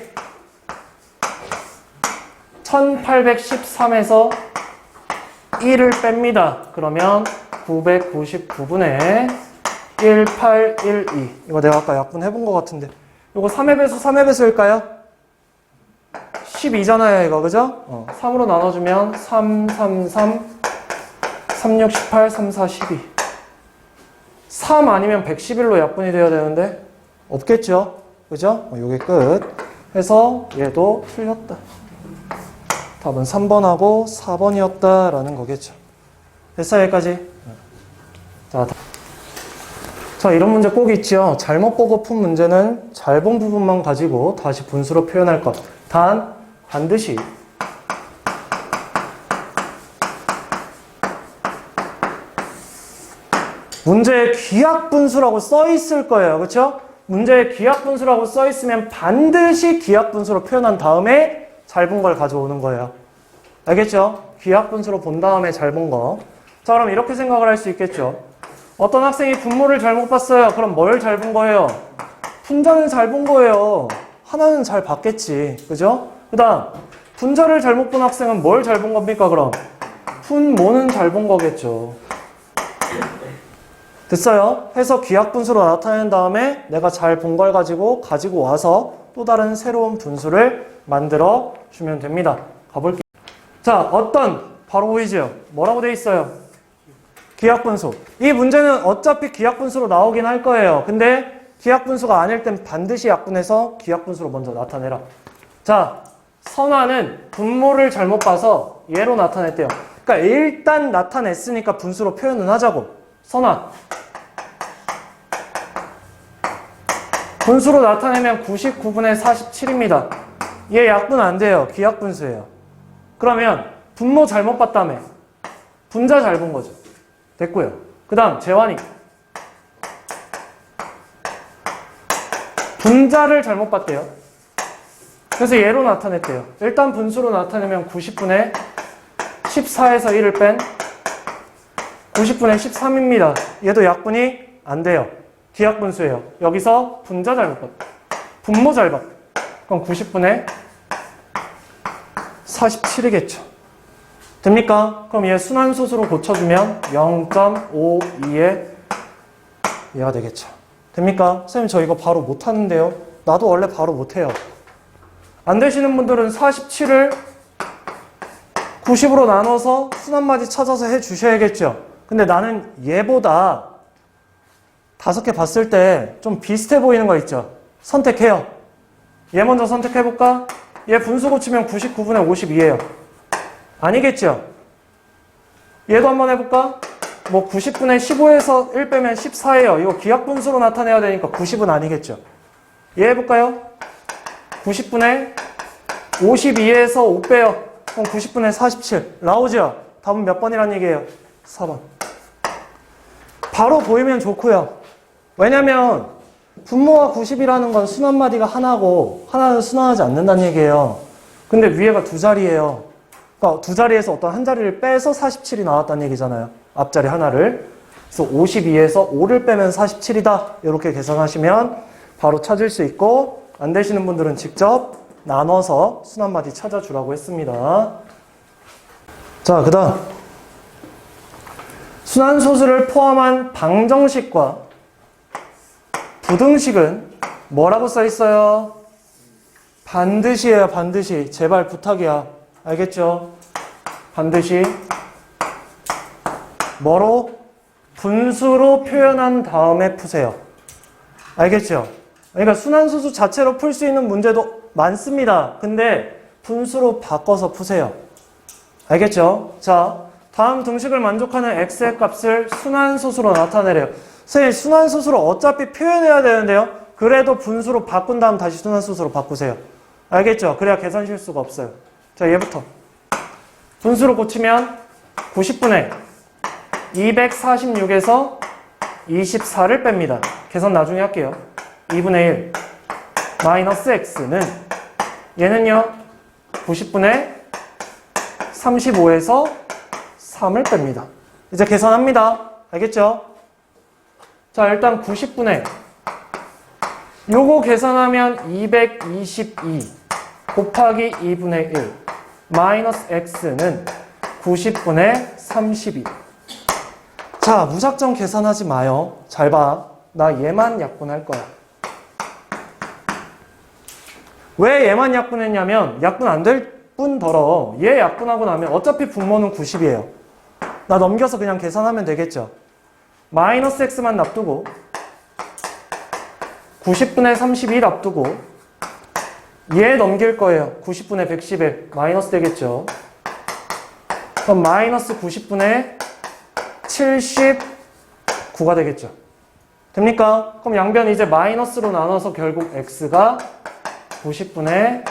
1813에서 1을 뺍니다. 그러면 999분의 1812. 이거 내가 아까 약분 해본 것 같은데. 이거 3의 배수, 3의 배수일까요? 12잖아요, 이거, 그죠? 3으로 나눠주면 3, 3, 3, 3, 6, 18, 3, 4, 12. 3 아니면 111로 약분이 되어야 되는데, 없겠죠? 그죠? 요게 끝. 해서 얘도 틀렸다. 답은 3번하고 4번이었다라는 거겠죠. 됐어요, 여기까지? 자, 이런 문제 꼭 있죠. 잘못 보고 푼 문제는 잘 본 부분만 가지고 다시 분수로 표현할 것. 단, 반드시 문제에 기하분수라고 써 있을 거예요. 그렇죠? 문제에 기하분수라고 써 있으면 반드시 기하분수로 표현한 다음에 잘 본 걸 가져오는 거예요. 알겠죠? 기하분수로 본 다음에 잘 본 거. 자, 그럼 이렇게 생각을 할 수 있겠죠. 어떤 학생이 분모를 잘못 봤어요. 그럼 뭘 잘 본 거예요? 분자는 잘 본 거예요. 하나는 잘 봤겠지. 그죠? 그 다음, 분자를 잘못 본 학생은 뭘 잘 본 겁니까, 그럼? 분모는 잘 본 거겠죠. 됐어요? 해서 기하분수로 나타낸 다음에 내가 잘 본 걸 가지고 와서 또 다른 새로운 분수를 만들어 주면 됩니다. 가볼게요. 자, 바로 보이죠? 뭐라고 돼 있어요? 기하분수. 이 문제는 어차피 기하분수로 나오긴 할 거예요. 근데 기하분수가 아닐 땐 반드시 약분해서 기하분수로 먼저 나타내라. 자, 선화는 분모를 잘못 봐서 얘로 나타냈대요. 그러니까 일단 나타냈으니까 분수로 표현은 하자고. 선화. 분수로 나타내면 99분의 47입니다. 얘 약분 안 돼요. 기하분수예요. 그러면 분모 잘못 봤다며. 분자 잘 본 거죠. 됐고요. 그 다음 재환이. 분자를 잘못 봤대요. 그래서 얘로 나타냈대요. 일단 분수로 나타내면 90분의 14에서 1을 뺀 90분의 13입니다. 얘도 약분이 안 돼요. 기하분수예요. 여기서 분자 잘 못 봤다. 분모 잘 봤다. 그럼 90분의 47이겠죠. 됩니까? 그럼 얘 순환소수로 고쳐주면 0.52에 얘가 되겠죠. 됩니까? 선생님 저 이거 바로 못하는데요. 나도 원래 바로 못해요. 안 되시는 분들은 47을 90으로 나눠서 순환마디 찾아서 해 주셔야겠죠. 근데 나는 얘보다 5개 봤을 때 좀 비슷해 보이는 거 있죠. 선택해요. 얘 먼저 선택해볼까? 얘 분수 고치면 99분의 52예요. 아니겠죠? 얘도 한번 해볼까? 뭐 90분의 15에서 1 빼면 14예요. 이거 기하분수로 나타내야 되니까 90은 아니겠죠. 얘 해볼까요? 90분의 52에서 5 빼요. 그럼 90분의 47. 나오죠? 답은 몇 번이란 얘기예요? 4번. 바로 보이면 좋고요. 왜냐면 분모와 90이라는 건 순환마디가 하나고 하나는 순환하지 않는다는 얘기예요. 근데 위에가 두 자리예요. 그러니까 두 자리에서 어떤 한 자리를 빼서 47이 나왔다는 얘기잖아요. 앞자리 하나를. 그래서 52에서 5를 빼면 47이다. 이렇게 계산하시면 바로 찾을 수 있고, 안 되시는 분들은 직접 나눠서 순환마디 찾아주라고 했습니다. 자, 그 다음 순환소수를 포함한 방정식과 부등식은 뭐라고 써 있어요? 반드시예요. 반드시. 제발 부탁이야. 알겠죠? 반드시 뭐로? 분수로 표현한 다음에 푸세요. 알겠죠? 그러니까 순환소수 자체로 풀 수 있는 문제도 많습니다. 근데 분수로 바꿔서 푸세요. 알겠죠? 자, 다음 등식을 만족하는 x의 값을 순환소수로 나타내래요. 선생님, 순환소수로 어차피 표현해야 되는데요. 그래도 분수로 바꾼 다음 다시 순환소수로 바꾸세요. 알겠죠? 그래야 계산 실수가 없어요. 자, 얘부터. 분수로 고치면 90분의 246에서 24를 뺍니다. 계산 나중에 할게요. 2분의 1 마이너스 x는 얘는요 90분의 35에서 3을 뺍니다. 이제 계산합니다. 알겠죠? 자, 일단 90분의 요거 계산하면 222 곱하기 2분의 1 마이너스 x는 90분의 32. 자, 무작정 계산하지 마요. 잘 봐. 나 얘만 약분할 거야. 왜 얘만 약분했냐면 약분 안 될 뿐더러 얘 약분하고 나면 어차피 분모는 90이에요. 나 넘겨서 그냥 계산하면 되겠죠. 마이너스 x만 놔두고 90분의 32 놔두고 얘 넘길 거예요. 90분의 111 마이너스 되겠죠. 그럼 마이너스 90분의 79가 되겠죠. 됩니까? 그럼 양변 이제 마이너스로 나눠서 결국 x가 90분의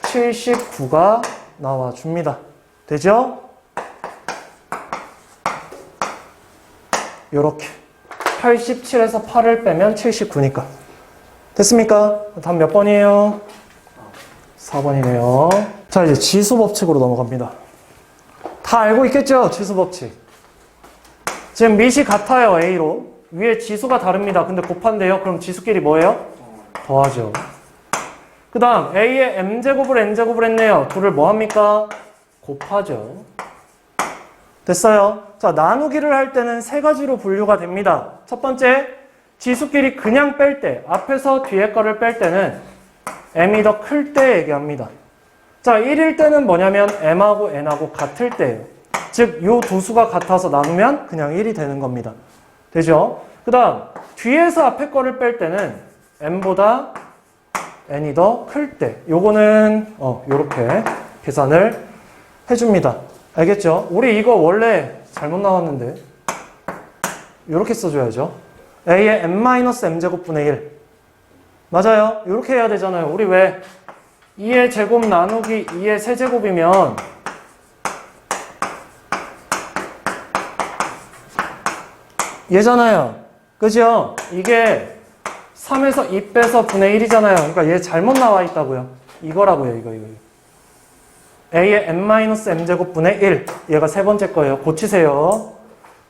79가 나와줍니다. 되죠? 요렇게 87에서 8을 빼면 79니까 됐습니까? 다음 몇 번이에요? 4번이네요. 자, 이제 지수 법칙으로 넘어갑니다. 다 알고 있겠죠? 지수 법칙. 지금 밑이 같아요. A로. 위에 지수가 다릅니다. 근데 곱한대요. 그럼 지수끼리 뭐예요? 더하죠. 그 다음 A의 M제곱을 N제곱을 했네요. 둘을 뭐 합니까? 곱하죠. 됐어요. 자, 나누기를 할 때는 세 가지로 분류가 됩니다. 첫 번째, 지수끼리 그냥 뺄 때, 앞에서 뒤에 거를 뺄 때는 M이 더 클 때 얘기합니다. 자, 1일 때는 뭐냐면 M하고 N하고 같을 때예요. 즉, 요 두 수가 같아서 나누면 그냥 1이 되는 겁니다. 되죠? 그 다음, 뒤에서 앞에 거를 뺄 때는 M보다 N이 더 클 때. 요거는, 요렇게 계산을 해줍니다. 알겠죠? 우리 이거 원래 잘못 나왔는데. 요렇게 써줘야죠. A의 M-M제곱분의 1. 맞아요. 요렇게 해야 되잖아요. 우리 왜 2의 제곱 나누기 2의 세제곱이면 얘잖아요. 그죠? 이게 3에서 2 빼서 분의 1이잖아요. 그러니까 얘 잘못 나와 있다고요. 이거라고요. 이거. A의 M-M제곱분의 1. 얘가 세 번째 거예요. 고치세요.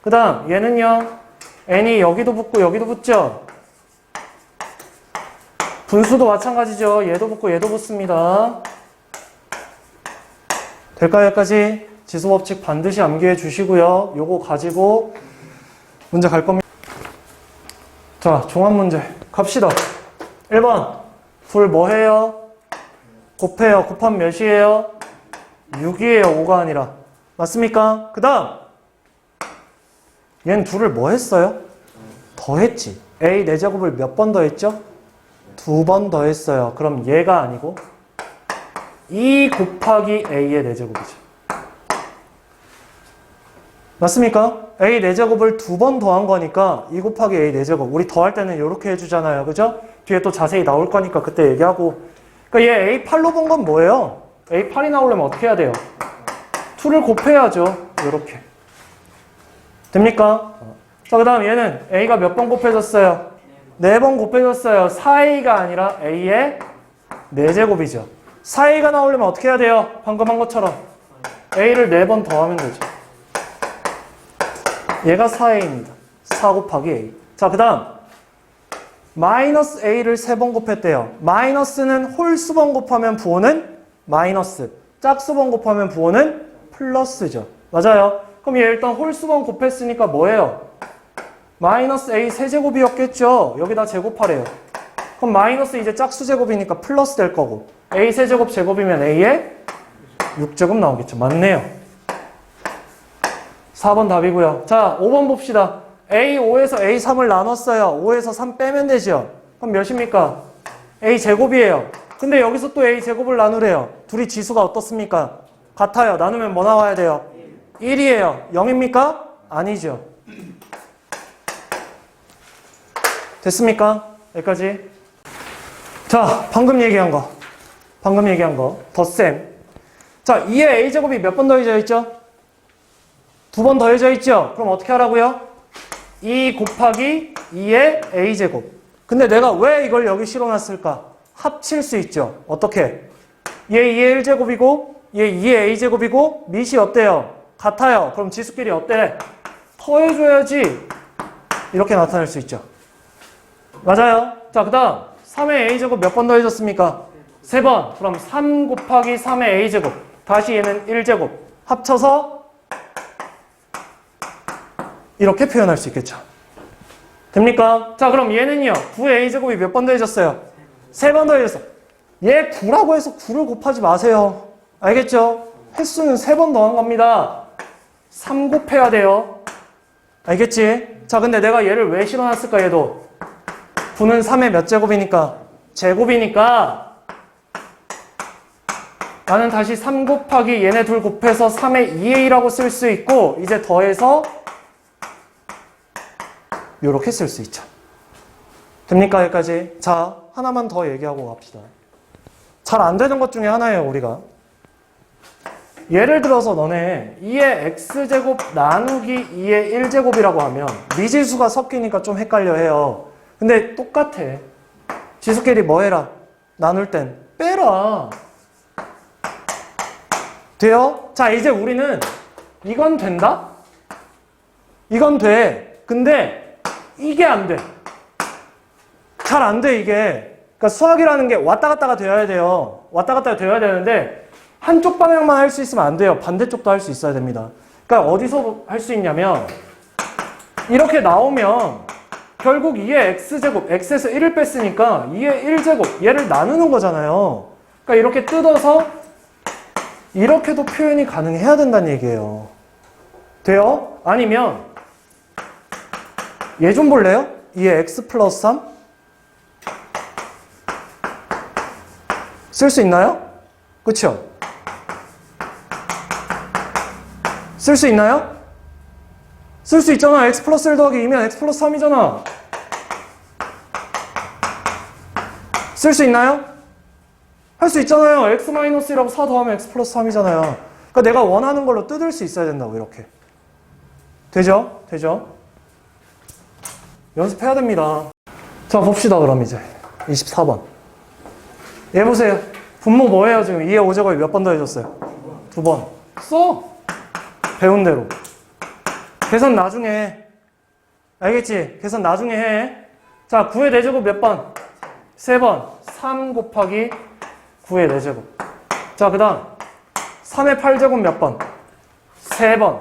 그 다음 얘는요. N이 여기도 붙고 여기도 붙죠? 분수도 마찬가지죠. 얘도 붙고 얘도 붙습니다. 될까요? 여기까지? 지수법칙 반드시 암기해 주시고요. 요거 가지고 문제 갈 겁니다. 자, 종합 문제 갑시다. 1번 둘 뭐해요? 곱해요. 곱하면 몇이에요? 6이에요. 5가 아니라. 맞습니까? 그 다음 얘는 둘을 뭐 했어요? 더했지. A 4제곱을 몇 번 더했죠? 2번 더했어요. 그럼 얘가 아니고 2 곱하기 A의 4제곱이죠. 맞습니까? A 4제곱을 2번 더한 거니까 2 곱하기 A 4제곱. 우리 더할 때는 이렇게 해주잖아요. 그죠? 뒤에 또 자세히 나올 거니까 그때 얘기하고. 그러니까 얘 A8로 본 건 뭐예요? A8이 나오려면 어떻게 해야 돼요? 2를 곱해야죠. 이렇게. 됩니까? 자, 그 다음 얘는 A가 몇 번 곱해졌어요? 4번 곱해졌어요. 4A가 아니라 A의 4제곱이죠. 4A가 나오려면 어떻게 해야 돼요? 방금 한 것처럼 A를 4번 더하면 되죠. 얘가 4A입니다. 4 곱하기 A. 자, 그 다음 마이너스 A를 3번 곱했대요. 마이너스는 홀수번 곱하면 부호는 마이너스, 짝수번 곱하면 부호는 플러스죠. 맞아요. 그럼 얘 일단 홀수번 곱했으니까 뭐예요? 마이너스 A 세제곱이었겠죠. 여기다 제곱하래요. 그럼 마이너스 이제 짝수 제곱이니까 플러스 될 거고 A 세제곱 제곱이면 A의 6제곱 나오겠죠. 맞네요. 4번 답이고요. 자, 5번 봅시다. A5에서 A3을 나눴어요. 5에서 3 빼면 되죠. 그럼 몇입니까? A 제곱이에요. 근데 여기서 또 A 제곱을 나누래요. 둘이 지수가 어떻습니까? 같아요. 나누면 뭐 나와야 돼요? 1이에요. 0입니까? 아니죠. 됐습니까? 여기까지. 자, 방금 얘기한 거. 덧셈. 자, 2에 A제곱이 몇 번 더해져 있죠? 2번 더해져 있죠? 그럼 어떻게 하라고요? 2 곱하기 2의 A제곱. 근데 내가 왜 이걸 여기 실어놨을까? 합칠 수 있죠. 어떻게? 얘 2의 1제곱이고 얘 2의 A제곱이고 밑이 어때요? 같아요. 그럼 지수끼리 어때? 더해줘야지. 이렇게 나타낼 수 있죠. 맞아요. 자, 그 다음 3의 A제곱 몇 번 더해졌습니까? 3번. 그럼 3 곱하기 3의 A제곱. 다시 얘는 1제곱. 합쳐서 이렇게 표현할 수 있겠죠. 됩니까? 자, 그럼 얘는요. 9의 A제곱이 몇 번 더해졌어요? 3번 더해졌어. 얘 9라고 해서 9를 곱하지 마세요. 알겠죠? 횟수는 3번 더한 겁니다. 3 곱해야 돼요. 알겠지? 자, 근데 내가 얘를 왜 실어놨을까, 얘도? 9는 3의 몇 제곱이니까? 제곱이니까 나는 다시 3 곱하기 얘네 둘 곱해서 3의 2A라고 쓸 수 있고 이제 더해서 이렇게 쓸 수 있죠. 됩니까? 여기까지. 자, 하나만 더 얘기하고 갑시다. 잘 안 되는 것 중에 하나예요, 우리가. 예를 들어서 너네 2의 x제곱 나누기 2의 1제곱이라고 하면 미지수가 섞이니까 좀 헷갈려 해요. 근데 똑같아. 지수끼리 뭐 해라? 나눌 땐 빼라. 돼요? 자, 이제 우리는 이건 된다? 이건 돼. 근데 이게 안 돼. 잘 안 돼, 이게. 그러니까 수학이라는 게 왔다 갔다가 되어야 돼요. 왔다 갔다가 되어야 되는데 한쪽 방향만 할 수 있으면 안 돼요. 반대쪽도 할 수 있어야 됩니다. 그러니까 어디서 할 수 있냐면 이렇게 나오면 결국 2의 x제곱, x에서 1을 뺐으니까 2의 1제곱, 얘를 나누는 거잖아요. 그러니까 이렇게 뜯어서 이렇게도 표현이 가능해야 된다는 얘기예요. 돼요? 아니면 얘 좀 볼래요? 2의 x 플러스 3? 쓸 수 있나요? 그쵸? 쓸 수 있나요? 쓸 수 있잖아. x 플러스 1 더하기 2면 x 플러스 3이잖아. 쓸 수 있나요? 할 수 있잖아요. x 마이너스 1하고 4 더하면 x 플러스 3이잖아요. 그러니까 내가 원하는 걸로 뜯을 수 있어야 된다고, 이렇게. 되죠? 되죠? 연습해야 됩니다. 자, 봅시다, 그럼 이제. 24번. 얘 보세요. 분모 뭐예요, 지금? 2의 5제곱이 몇 번 더해졌어요? 2번. 써! 배운 대로. 계산 나중에 해. 알겠지? 계산 나중에 해. 자, 9의 4제곱 몇 번? 3번. 3 곱하기 9의 4제곱. 자, 그 다음 3의 8제곱 몇 번? 3번.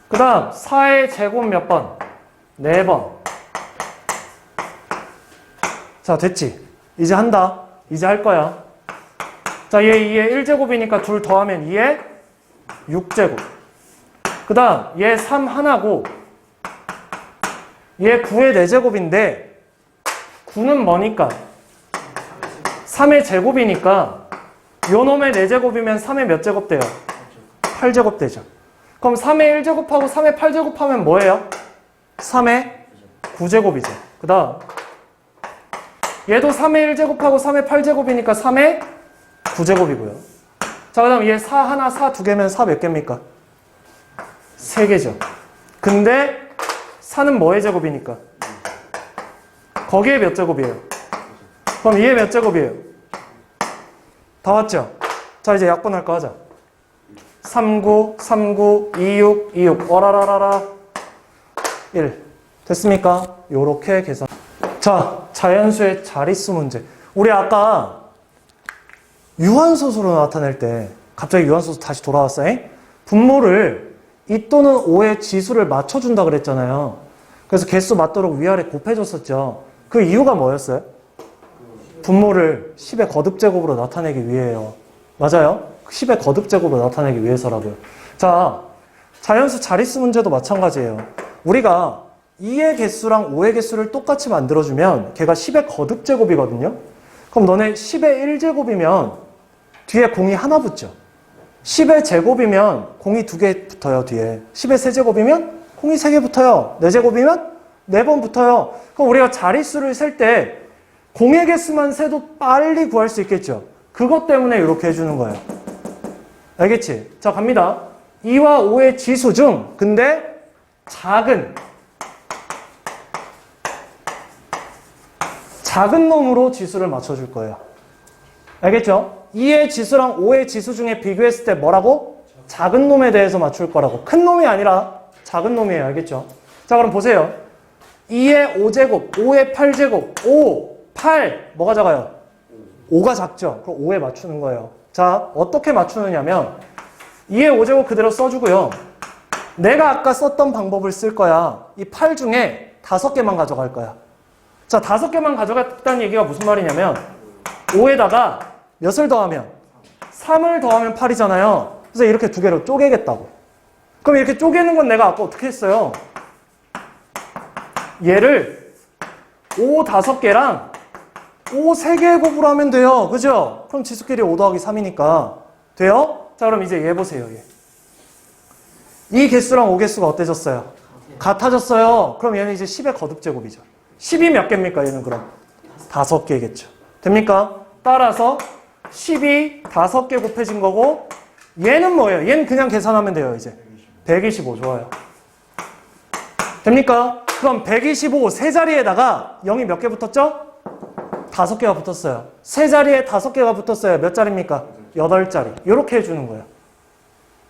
그 다음 4의 제곱 몇 번? 4번. 자, 됐지? 이제 한다. 이제 할 거야. 자, 얘 2의 1제곱이니까 둘 더하면 2의 6제곱. 그 다음 얘 3 하나고 얘 9의 4제곱인데 9는 뭐니까? 3의 제곱이니까 요 놈의 4제곱이면 3의 몇 제곱 돼요? 8제곱 되죠. 그럼 3의 1제곱하고 3의 8제곱하면 뭐예요? 3의 9제곱이죠. 그 다음 얘도 3의 1제곱하고 3의 8제곱이니까 3의 9제곱이고요. 자, 그 다음 얘 4 하나, 4 2개면 4 몇 개입니까? 3개죠. 근데 4는 뭐의 제곱이니까? 거기에 몇 제곱이에요? 그럼 얘 몇 제곱이에요? 다 왔죠? 자, 이제 약분할 거 하자. 39, 39, 26, 26, 어라라라라 1. 됐습니까? 요렇게 계산. 자, 자연수의 자릿수 문제. 우리 아까 유한소수로 나타낼 때 갑자기 유한소수 다시 돌아왔어요. 분모를 2 또는 5의 지수를 맞춰준다 그랬잖아요. 그래서 개수 맞도록 위아래 곱해줬었죠. 그 이유가 뭐였어요? 분모를 10의 거듭제곱으로 나타내기 위해요. 맞아요? 10의 거듭제곱으로 나타내기 위해서라고요. 자, 자연수 자릿수 문제도 마찬가지예요. 우리가 2의 개수랑 5의 개수를 똑같이 만들어주면 걔가 10의 거듭제곱이거든요. 그럼 너네 10의 1제곱이면 뒤에 공이 하나 붙죠. 10의 제곱이면 공이 2개 붙어요, 뒤에. 10의 세제곱이면 공이 3개 붙어요. 4제곱이면 4번 붙어요. 그럼 우리가 자릿수를 셀 때 공의 개수만 세도 빨리 구할 수 있겠죠. 그것 때문에 이렇게 해주는 거예요. 알겠지? 자, 갑니다. 2와 5의 지수 중 근데 작은 놈으로 지수를 맞춰줄 거예요. 알겠죠? 2의 지수랑 5의 지수 중에 비교했을 때 뭐라고? 작은 놈에 대해서 맞출 거라고. 큰 놈이 아니라 작은 놈이에요. 알겠죠? 자, 그럼 보세요. 2의 5제곱, 5의 8제곱, 5, 8 뭐가 작아요? 5가 작죠? 그럼 5에 맞추는 거예요. 자, 어떻게 맞추느냐면 2의 5제곱 그대로 써주고요. 내가 아까 썼던 방법을 쓸 거야. 이 8 중에 5개만 가져갈 거야. 자, 5개만 가져갔다는 얘기가 무슨 말이냐면 5에다가 몇을 더하면? 3을 더하면 8이잖아요. 그래서 이렇게 2개로 쪼개겠다고. 그럼 이렇게 쪼개는 건 내가 아까 어떻게 했어요? 얘를 5 5개랑 5 3개 곱으로 하면 돼요. 그죠? 그럼 지수끼리 5 더하기 3이니까 돼요? 자, 그럼 이제 얘 보세요. 얘. 이 개수랑 5 개수가 어때졌어요? 같아졌어요. 그럼 얘는 이제 10의 거듭제곱이죠. 10이 몇 개입니까? 얘는 그럼 5개겠죠. 됩니까? 따라서 10이 5개 곱해진 거고 얘는 뭐예요? 얘는 그냥 계산하면 돼요. 이제 125 좋아요. 됩니까? 그럼 125 세 자리에다가 0이 몇 개 붙었죠? 5개가 붙었어요. 세 자리에 5개가 붙었어요. 몇 자리입니까? 8자리. 이렇게 해주는 거예요.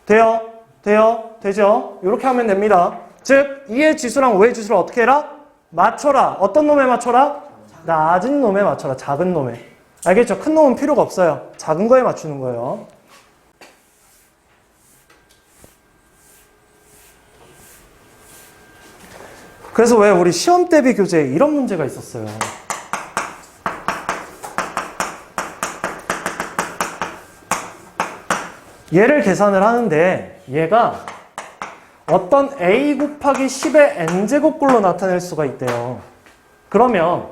돼요? 돼요? 되죠? 이렇게 하면 됩니다. 즉 2의 지수랑 5의 지수를 어떻게 해라? 맞춰라. 어떤 놈에 맞춰라? 낮은 놈에 맞춰라. 작은 놈에. 알겠죠? 큰 놈은 필요가 없어요. 작은 거에 맞추는 거예요. 그래서 왜 우리 시험 대비 교재에 이런 문제가 있었어요. 얘를 계산을 하는데 얘가 어떤 a 곱하기 10의 n제곱꼴로 나타낼 수가 있대요. 그러면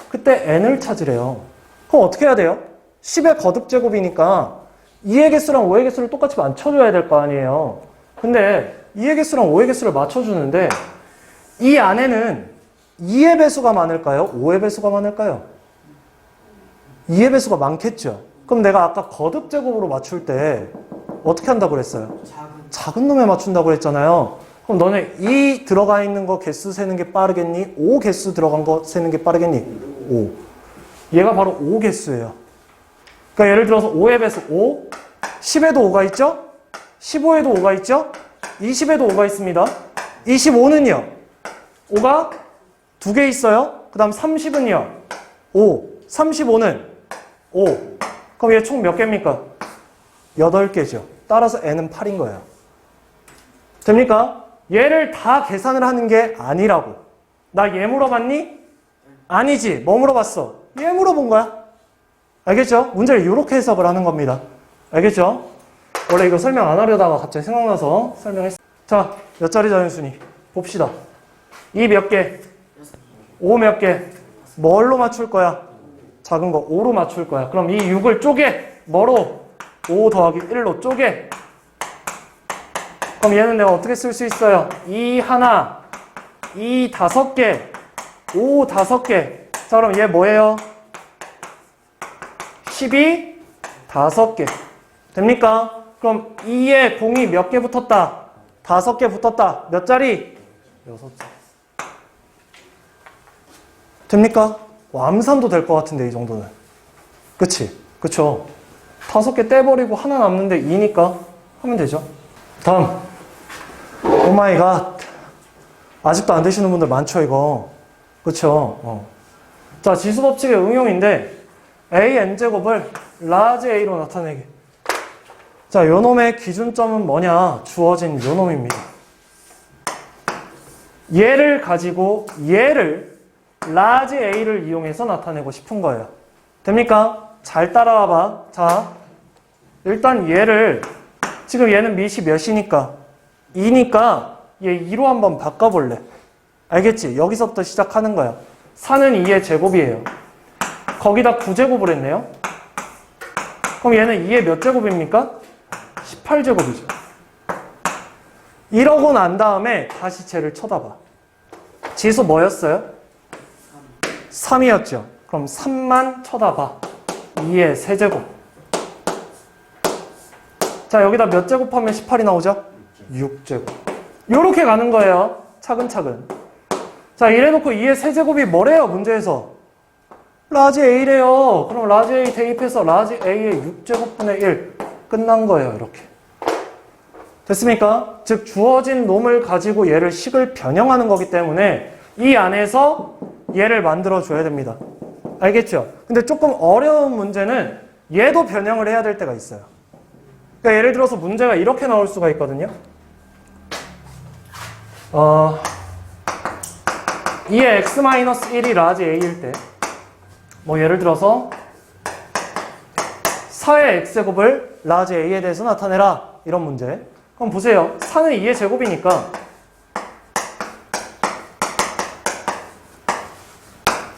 그때 n을 찾으래요. 그럼 어떻게 해야 돼요? 10의 거듭제곱이니까 2의 개수랑 5의 개수를 똑같이 맞춰줘야 될 거 아니에요. 근데 2의 개수랑 5의 개수를 맞춰주는데 이 안에는 2의 배수가 많을까요? 5의 배수가 많을까요? 2의 배수가 많겠죠. 그럼 내가 아까 거듭제곱으로 맞출 때 어떻게 한다고 그랬어요? 작은 놈에 맞춘다고 그랬잖아요. 그럼 너네 2 들어가 있는 거 개수 세는 게 빠르겠니? 5 개수 들어간 거 세는 게 빠르겠니? 5. 얘가 바로 5 개수예요. 그러니까 예를 들어서 5의 배수 5, 10에도 5가 있죠? 15에도 5가 있죠? 20에도 5가 있습니다. 25는요? 5가 2개 있어요. 그 다음 30은요? 5. 35는 5. 그럼 얘 총 몇 개입니까? 8개죠. 따라서 n은 8인 거예요. 됩니까? 얘를 다 계산을 하는 게 아니라고. 나 얘 물어봤니? 아니지. 뭐 물어봤어? 얘 물어본 거야. 알겠죠? 문제를 이렇게 해석을 하는 겁니다. 알겠죠? 원래 이거 설명 안 하려다가 갑자기 생각나서 설명했어. 자, 몇 자리 자연수니? 봅시다. 2 몇 개? 5 몇 개? 뭘로 맞출 거야? 작은 거 5로 맞출 거야. 그럼 이 6을 쪼개. 뭐로? 5 더하기 1로 쪼개. 그럼 얘는 내가 어떻게 쓸 수 있어요? 2 하나, 2 5개, 5 5개. 자, 그럼 얘 뭐예요? 12 5개. 됩니까? 그럼 2에 공이 몇 개 붙었다? 5개 붙었다. 몇 자리? 6자리. 됩니까? 암산도 될 것 같은데, 이 정도는. 그치? 그쵸? 5개 떼버리고 하나 남는데 2니까 하면 되죠. 다음. 오마이갓. 아직도 안 되시는 분들 많죠, 이거. 그쵸? 자, 지수법칙의 응용인데, AN제곱을 라지 A로 나타내기. 자, 요 놈의 기준점은 뭐냐? 주어진 요 놈입니다. 얘를 가지고 얘를 라지 A를 이용해서 나타내고 싶은 거예요. 됩니까? 잘 따라와봐. 자, 일단 얘를, 지금 얘는 밑이 몇이니까? 2니까 얘 2로 한번 바꿔볼래. 알겠지? 여기서부터 시작하는 거야. 4는 2의 제곱이에요. 거기다 9제곱을 했네요. 그럼 얘는 2의 몇 제곱입니까? 18제곱이죠. 이러고 난 다음에 다시 쟤를 쳐다봐. 지수 뭐였어요? 3이었죠. 그럼 3만 쳐다봐. 2의 세제곱. 자, 여기다 몇 제곱하면 18이 나오죠? 6제곱. 요렇게 가는 거예요. 차근차근. 자, 이래놓고 2의 세제곱이 뭐래요? 문제에서. 라지 A래요. 그럼 라지 A 대입해서 라지 A의 6제곱분의 1. 끝난 거예요. 이렇게. 됐습니까? 즉 주어진 놈을 가지고 얘를 식을 변형하는 거기 때문에 이 안에서 얘를 만들어줘야 됩니다. 알겠죠? 근데 조금 어려운 문제는 얘도 변형을 해야 될 때가 있어요. 그러니까 예를 들어서 문제가 이렇게 나올 수가 있거든요. 2의 x-1이 라지 A일 때 뭐 예를 들어서 4의 x제곱을 라지 A에 대해서 나타내라. 이런 문제. 그럼 보세요. 4는 2의 제곱이니까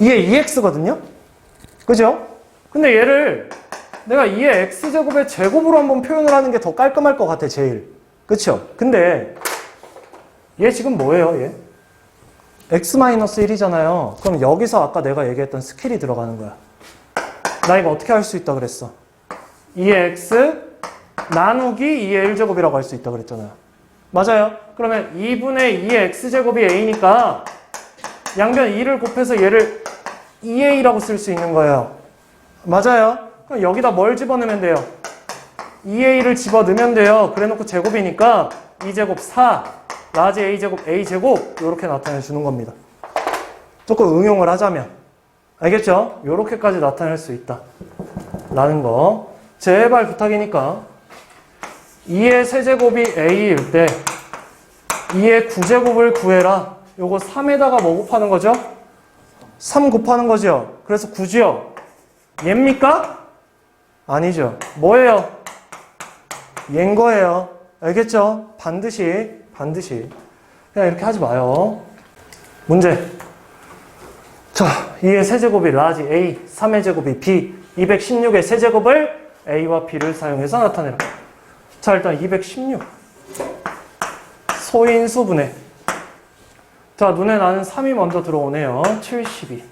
2의 2x거든요? 그죠? 근데 얘를 내가 2의 x제곱의 제곱으로 한번 표현을 하는 게 더 깔끔할 것 같아, 제일. 그쵸? 근데 얘 지금 뭐예요, 얘? x-1이잖아요. 그럼 여기서 아까 내가 얘기했던 스킬이 들어가는 거야. 나 이거 어떻게 할 수 있다 그랬어? 2의 x 나누기 2의 1제곱이라고 할 수 있다 그랬잖아요. 맞아요? 그러면 2분의 2의 x제곱이 a니까 양변 2를 곱해서 얘를 2a라고 쓸 수 있는 거예요. 맞아요? 그럼 여기다 뭘 집어넣으면 돼요? 2a를 집어넣으면 돼요. 그래놓고 제곱이니까 2제곱 4 라지 a제곱 a제곱 이렇게 나타내 주는 겁니다. 조금 응용을 하자면 알겠죠? 이렇게까지 나타낼 수 있다 라는 거. 제발 부탁이니까 2의 세제곱이 a일 때 2의 9제곱을 구해라. 요거 3에다가 뭐 곱하는 거죠? 3 곱하는 거죠. 그래서 9지요. 얘입니까? 아니죠. 뭐예요? 얘인 거예요. 알겠죠? 반드시 그냥 이렇게 하지 마요. 문제. 자, 2의 세제곱이 라지 A, 3의 제곱이 B, 216의 세제곱을 A와 B를 사용해서 나타내라. 자, 일단 216 소인수분해. 자, 눈에 나는 3이 먼저 들어오네요. 72.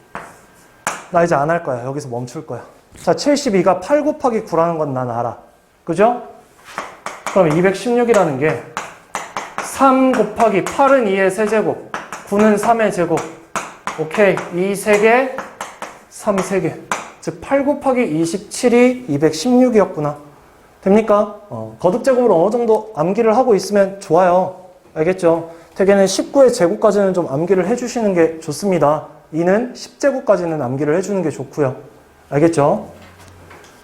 나 이제 안 할 거야. 여기서 멈출 거야. 자, 72가 8 곱하기 9라는 건 난 알아. 그죠? 그럼 216이라는 게 3 곱하기 8은 2의 세제곱, 9는 3의 제곱. 오케이. 2 3개, 3 3개. 즉 8 곱하기 27이 216이었구나. 됩니까? 거듭제곱으로 어느 정도 암기를 하고 있으면 좋아요. 알겠죠? 대개는 19의 제곱까지는 좀 암기를 해주시는 게 좋습니다. 2는 10제곱까지는 암기를 해주는 게 좋고요. 알겠죠?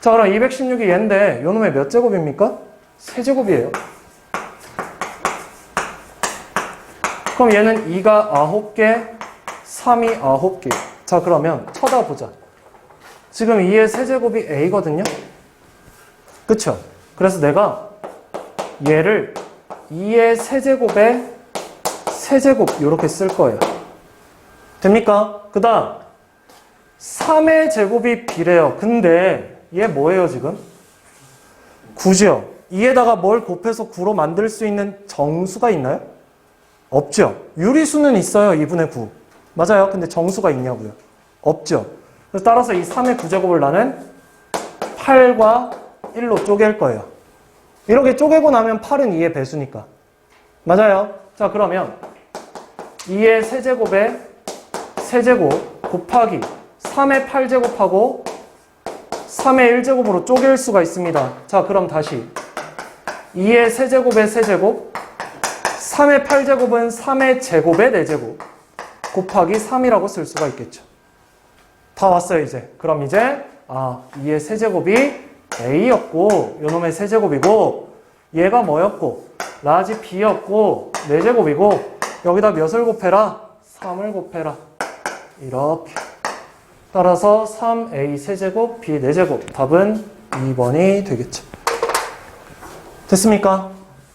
자, 그럼 216이 얘인데 요놈의 몇 제곱입니까? 3제곱이에요. 그럼 얘는 2가 9개, 3이 9개. 자, 그러면 쳐다보자. 지금 2의 세제곱이 a거든요? 그쵸? 그래서 내가 얘를 2의 세제곱에 세제곱 이렇게 쓸 거예요. 됩니까? 그 다음 3의 제곱이 b래요. 근데 얘 뭐예요 지금? 9죠? 2에다가 뭘 곱해서 9로 만들 수 있는 정수가 있나요? 없죠? 유리수는 있어요. 2분의 9. 맞아요. 근데 정수가 있냐고요? 없죠? 그래서 따라서 이 3의 9제곱을 나는 8과 1로 쪼갤 거예요. 이렇게 쪼개고 나면 8은 2의 배수니까. 맞아요. 자, 그러면 2의 세제곱에 세제곱 곱하기 3의 8제곱하고 3의 1제곱으로 쪼갤 수가 있습니다. 자, 그럼 다시 2의 세제곱에 세제곱 3의 8제곱은 3의 제곱에 4제곱 곱하기 3이라고 쓸 수가 있겠죠. 다 왔어요 이제. 그럼 이제 2의 세제곱이 a였고 요놈의 세제곱이고 얘가 뭐였고 라지 b였고 4제곱이고 여기다 몇을 곱해라? 3을 곱해라. 이렇게. 따라서 3a 세제곱 b 4제곱 답은 2번이 되겠죠. 됐습니까?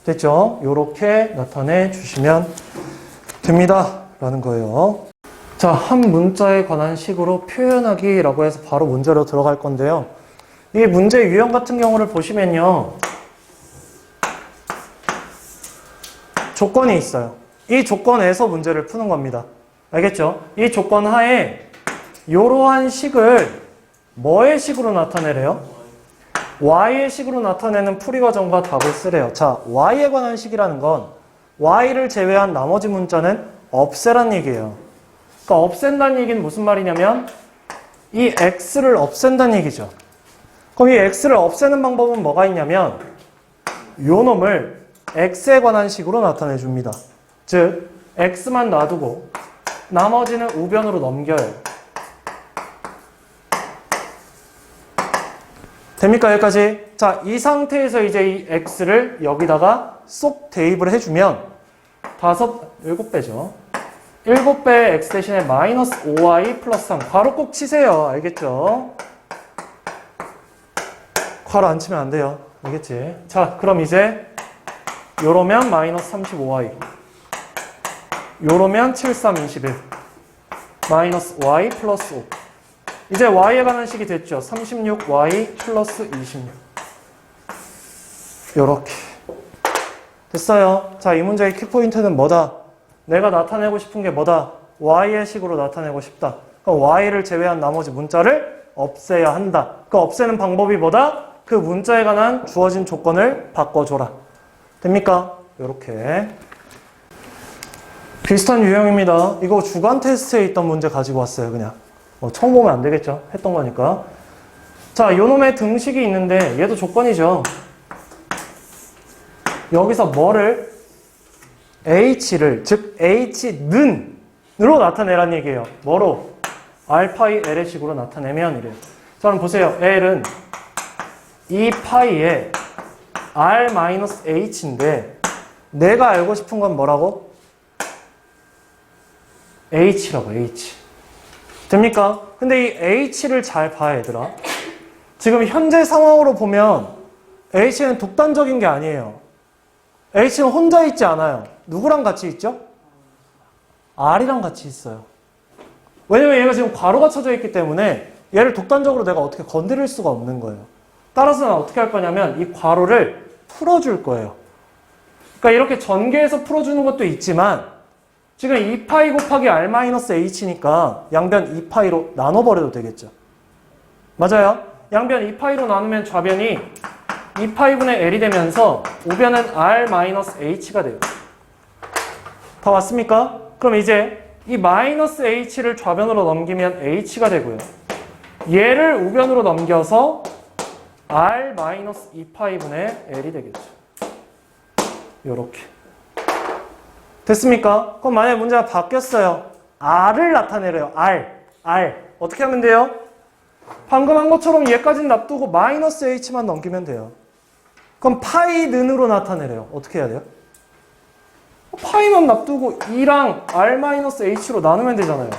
됐죠? 요렇게 나타내 주시면 됩니다. 라는 거예요. 자, 한 문자에 관한 식으로 표현하기라고 해서 바로 문제로 들어갈 건데요. 이 문제 유형 같은 경우를 보시면요. 조건이 있어요. 이 조건에서 문제를 푸는 겁니다. 알겠죠? 이 조건 하에 이러한 식을 뭐의 식으로 나타내래요? y의 식으로 나타내는 풀이 과정과 답을 쓰래요. 자, y에 관한 식이라는 건 y를 제외한 나머지 문자는 없애란 얘기예요. 그러니까 없앤다는 얘기는 무슨 말이냐면 이 x를 없앤다는 얘기죠. 그럼 이 x를 없애는 방법은 뭐가 있냐면 요 놈을 x에 관한 식으로 나타내 줍니다. 즉 x만 놔두고 나머지는 우변으로 넘겨요. 됩니까? 여기까지? 자, 이 상태에서 이제 이 x를 여기다가 쏙 대입을 해주면 7배죠. 7배의 x 대신에 마이너스 5y 플러스 3. 괄호 꼭 치세요. 알겠죠? 괄호 안 치면 안 돼요. 알겠지? 자, 그럼 이제 요러면 마이너스 35y 요러면 7, 3, 21 마이너스 y 플러스 5 이제 y에 관한 식이 됐죠. 36y 플러스 26 요렇게 됐어요. 자, 이 문제의 키포인트는 뭐다? 내가 나타내고 싶은 게 뭐다? y의 식으로 나타내고 싶다. 그럼 y를 제외한 나머지 문자를 없애야 한다. 그 없애는 방법이 뭐다? 그 문자에 관한 주어진 조건을 바꿔줘라. 됩니까? 요렇게 비슷한 유형입니다. 이거 주간 테스트에 있던 문제 가지고 왔어요. 그냥 처음 보면 안 되겠죠. 했던 거니까. 자, 요놈의 등식이 있는데 얘도 조건이죠. 여기서 뭐를 h를 즉 h는 으로 나타내란 얘기예요. 뭐로? 알파이 l의 식으로 나타내면 이래요. 자, 그럼 보세요. l은 2파이에 r-h인데 내가 알고 싶은 건 뭐라고? h라고, h. 됩니까? 근데 이 h를 잘 봐야 얘들아. 지금 현재 상황으로 보면 h는 독단적인 게 아니에요. h는 혼자 있지 않아요. 누구랑 같이 있죠? r이랑 같이 있어요. 왜냐면 얘가 지금 괄호가 쳐져 있기 때문에 얘를 독단적으로 내가 어떻게 건드릴 수가 없는 거예요. 따라서 난 어떻게 할 거냐면 이 괄호를 풀어줄 거예요. 그러니까 이렇게 전개해서 풀어주는 것도 있지만 지금 2파이 곱하기 r-h니까 양변 2파이로 나눠버려도 되겠죠. 맞아요? 양변 2파이로 나누면 좌변이 2파이분의 l이 되면서 우변은 r-h가 돼요. 다 왔습니까? 그럼 이제 이 마이너스 h를 좌변으로 넘기면 h가 되고요. 얘를 우변으로 넘겨서 r-2파이분의 l이 되겠죠. 요렇게. 됐습니까? 그럼 만약에 문제가 바뀌었어요. R을 나타내래요. R. 어떻게 하면 돼요? 방금 한 것처럼 얘까지는 놔두고 마이너스 H만 넘기면 돼요. 그럼 파이 는으로 나타내래요. 어떻게 해야 돼요? 파이만 놔두고 2랑 R-H로 나누면 되잖아요.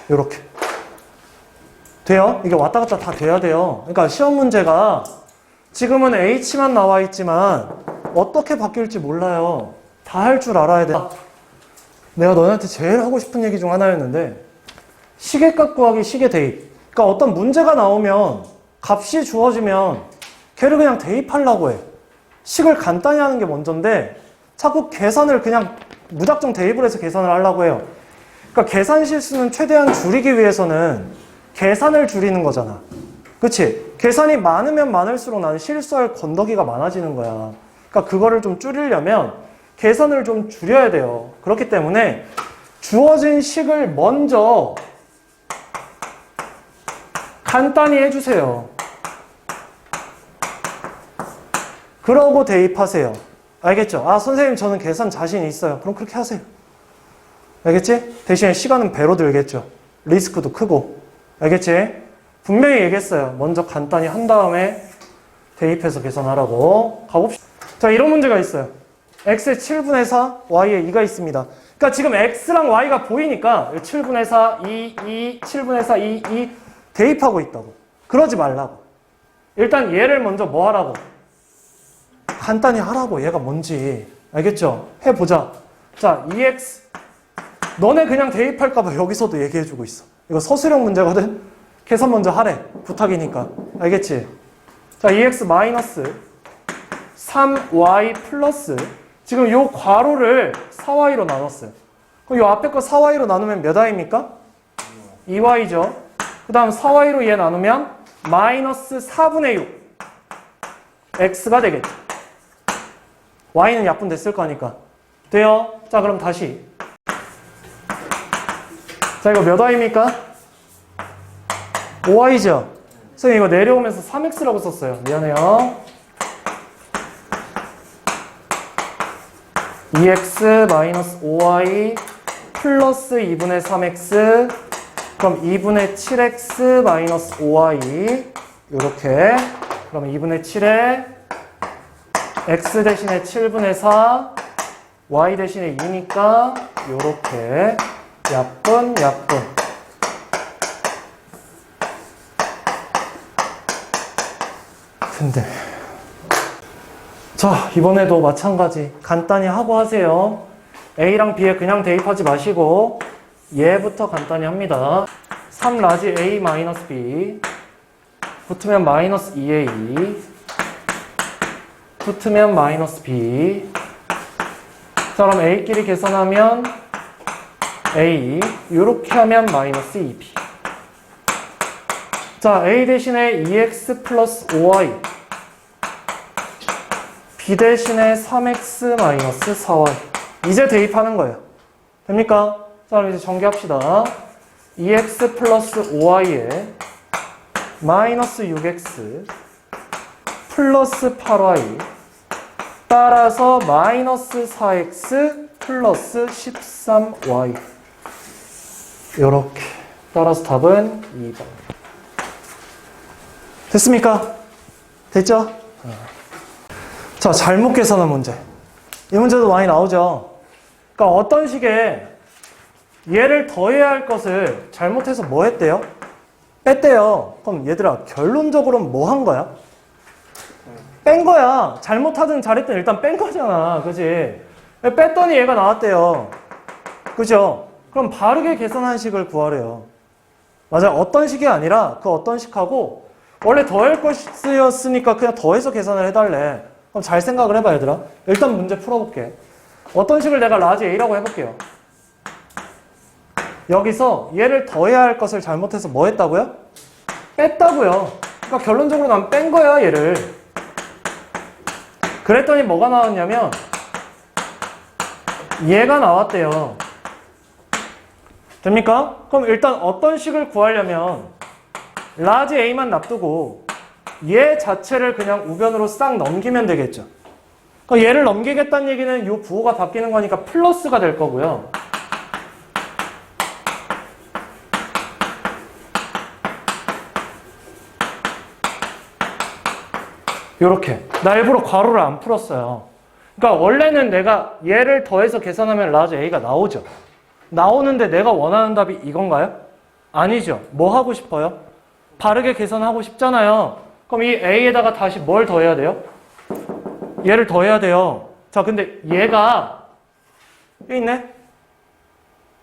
요렇게. 돼요? 이게 왔다 갔다 다 돼야 돼요. 그러니까 시험 문제가 지금은 H만 나와 있지만 어떻게 바뀔지 몰라요. 다 할 줄 알아야 돼. 내가 너네한테 제일 하고 싶은 얘기 중 하나였는데 시계값 구하기 시계 대입. 그러니까 어떤 문제가 나오면 값이 주어지면 걔를 그냥 대입하려고 해. 식을 간단히 하는 게 먼저인데 자꾸 계산을 그냥 무작정 대입을 해서 계산을 하려고 해요. 그러니까 계산 실수는 최대한 줄이기 위해서는 계산을 줄이는 거잖아. 그치? 계산이 많으면 많을수록 나는 실수할 건더기가 많아지는 거야. 그러니까 그거를 좀 줄이려면 계산을 좀 줄여야 돼요. 그렇기 때문에 주어진 식을 먼저 간단히 해주세요. 그러고 대입하세요. 알겠죠? 아, 선생님 저는 계산 자신 있어요. 그럼 그렇게 하세요. 알겠지? 대신에 시간은 배로 들겠죠. 리스크도 크고. 알겠지? 분명히 얘기했어요. 먼저 간단히 한 다음에 대입해서 계산하라고. 가봅시다. 자, 이런 문제가 있어요. x의 7분의 4, y의 2가 있습니다. 그러니까 지금 x랑 y가 보이니까 7분의 4, 2, 7분의 4, 2 대입하고 있다고. 그러지 말라고. 일단 얘를 먼저 뭐 하라고? 간단히 하라고. 얘가 뭔지. 알겠죠? 해보자. 자, 2x. 너네 그냥 대입할까봐 여기서도 얘기해주고 있어. 이거 서술형 문제거든? 계산 먼저 하래. 부탁이니까. 알겠지? 자, 2x 마이너스 3y 플러스 지금 요 괄호를 4y로 나눴어요. 그럼 요 앞에 거 4y로 나누면 몇 y입니까? 2y죠. 그 다음 4y로 얘 나누면 마이너스 4분의 6 x가 되겠죠. y는 약분됐을 거니까. 돼요? 자, 그럼 다시. 자, 이거 몇 y입니까? 5y죠? 선생님 이거 내려오면서 3x라고 썼어요. 미안해요. 2x 마이너스 5y 플러스 2분의 3x 그럼 2분의 7x 마이너스 5y 요렇게 그럼 2분의 7에 x 대신에 7분의 4 y 대신에 2니까 요렇게 약분 근데 자, 이번에도 마찬가지 간단히 하고 하세요. A랑 B에 그냥 대입하지 마시고 얘부터 간단히 합니다. 3 라지 A 마이너스 B 붙으면 마이너스 2A 붙으면 마이너스 B. 자, 그럼 A끼리 계산하면 A 이렇게 하면 마이너스 2B. 자, A 대신에 2x 플러스 5y B 대신에 3x 마이너스 4y. 이제 대입하는 거예요. 됩니까? 자, 그럼 이제 전개합시다. 2x 플러스 5y에 마이너스 6x 플러스 8y 따라서 마이너스 4x 플러스 13y. 요렇게. 따라서 답은 2번. 됐습니까? 됐죠? 자, 잘못 계산한 문제. 이 문제도 많이 나오죠. 그러니까 어떤 식의 얘를 더해야 할 것을 잘못해서 뭐 했대요? 뺐대요. 그럼 얘들아, 결론적으로는 뭐 한 거야? 뺀 거야. 잘못하든 잘했든 일단 뺀 거잖아. 그지? 뺐더니 얘가 나왔대요. 그죠? 그럼 바르게 계산한 식을 구하래요. 맞아. 어떤 식이 아니라 그 어떤 식하고 원래 더할 것이었으니까 그냥 더해서 계산을 해달래. 그럼 잘 생각을 해봐, 얘들아. 일단 문제 풀어볼게. 어떤 식을 내가 라지 A라고 해볼게요. 여기서 얘를 더해야 할 것을 잘못해서 뭐 했다고요? 뺐다고요. 그러니까 결론적으로 난 뺀 거야, 얘를. 그랬더니 뭐가 나왔냐면 얘가 나왔대요. 됩니까? 그럼 일단 어떤 식을 구하려면 라지 A만 놔두고 얘 자체를 그냥 우변으로 싹 넘기면 되겠죠. 그러니까 얘를 넘기겠다는 얘기는 이 부호가 바뀌는 거니까 플러스가 될 거고요. 요렇게. 나 일부러 괄호를 안 풀었어요. 그러니까 원래는 내가 얘를 더해서 계산하면 라지 A가 나오죠. 나오는데 내가 원하는 답이 이건가요? 아니죠. 뭐 하고 싶어요? 바르게 계산하고 싶잖아요. 그럼 이 A에다가 다시 뭘 더해야 돼요? 얘를 더해야 돼요. 자, 근데 얘가 여기 있네?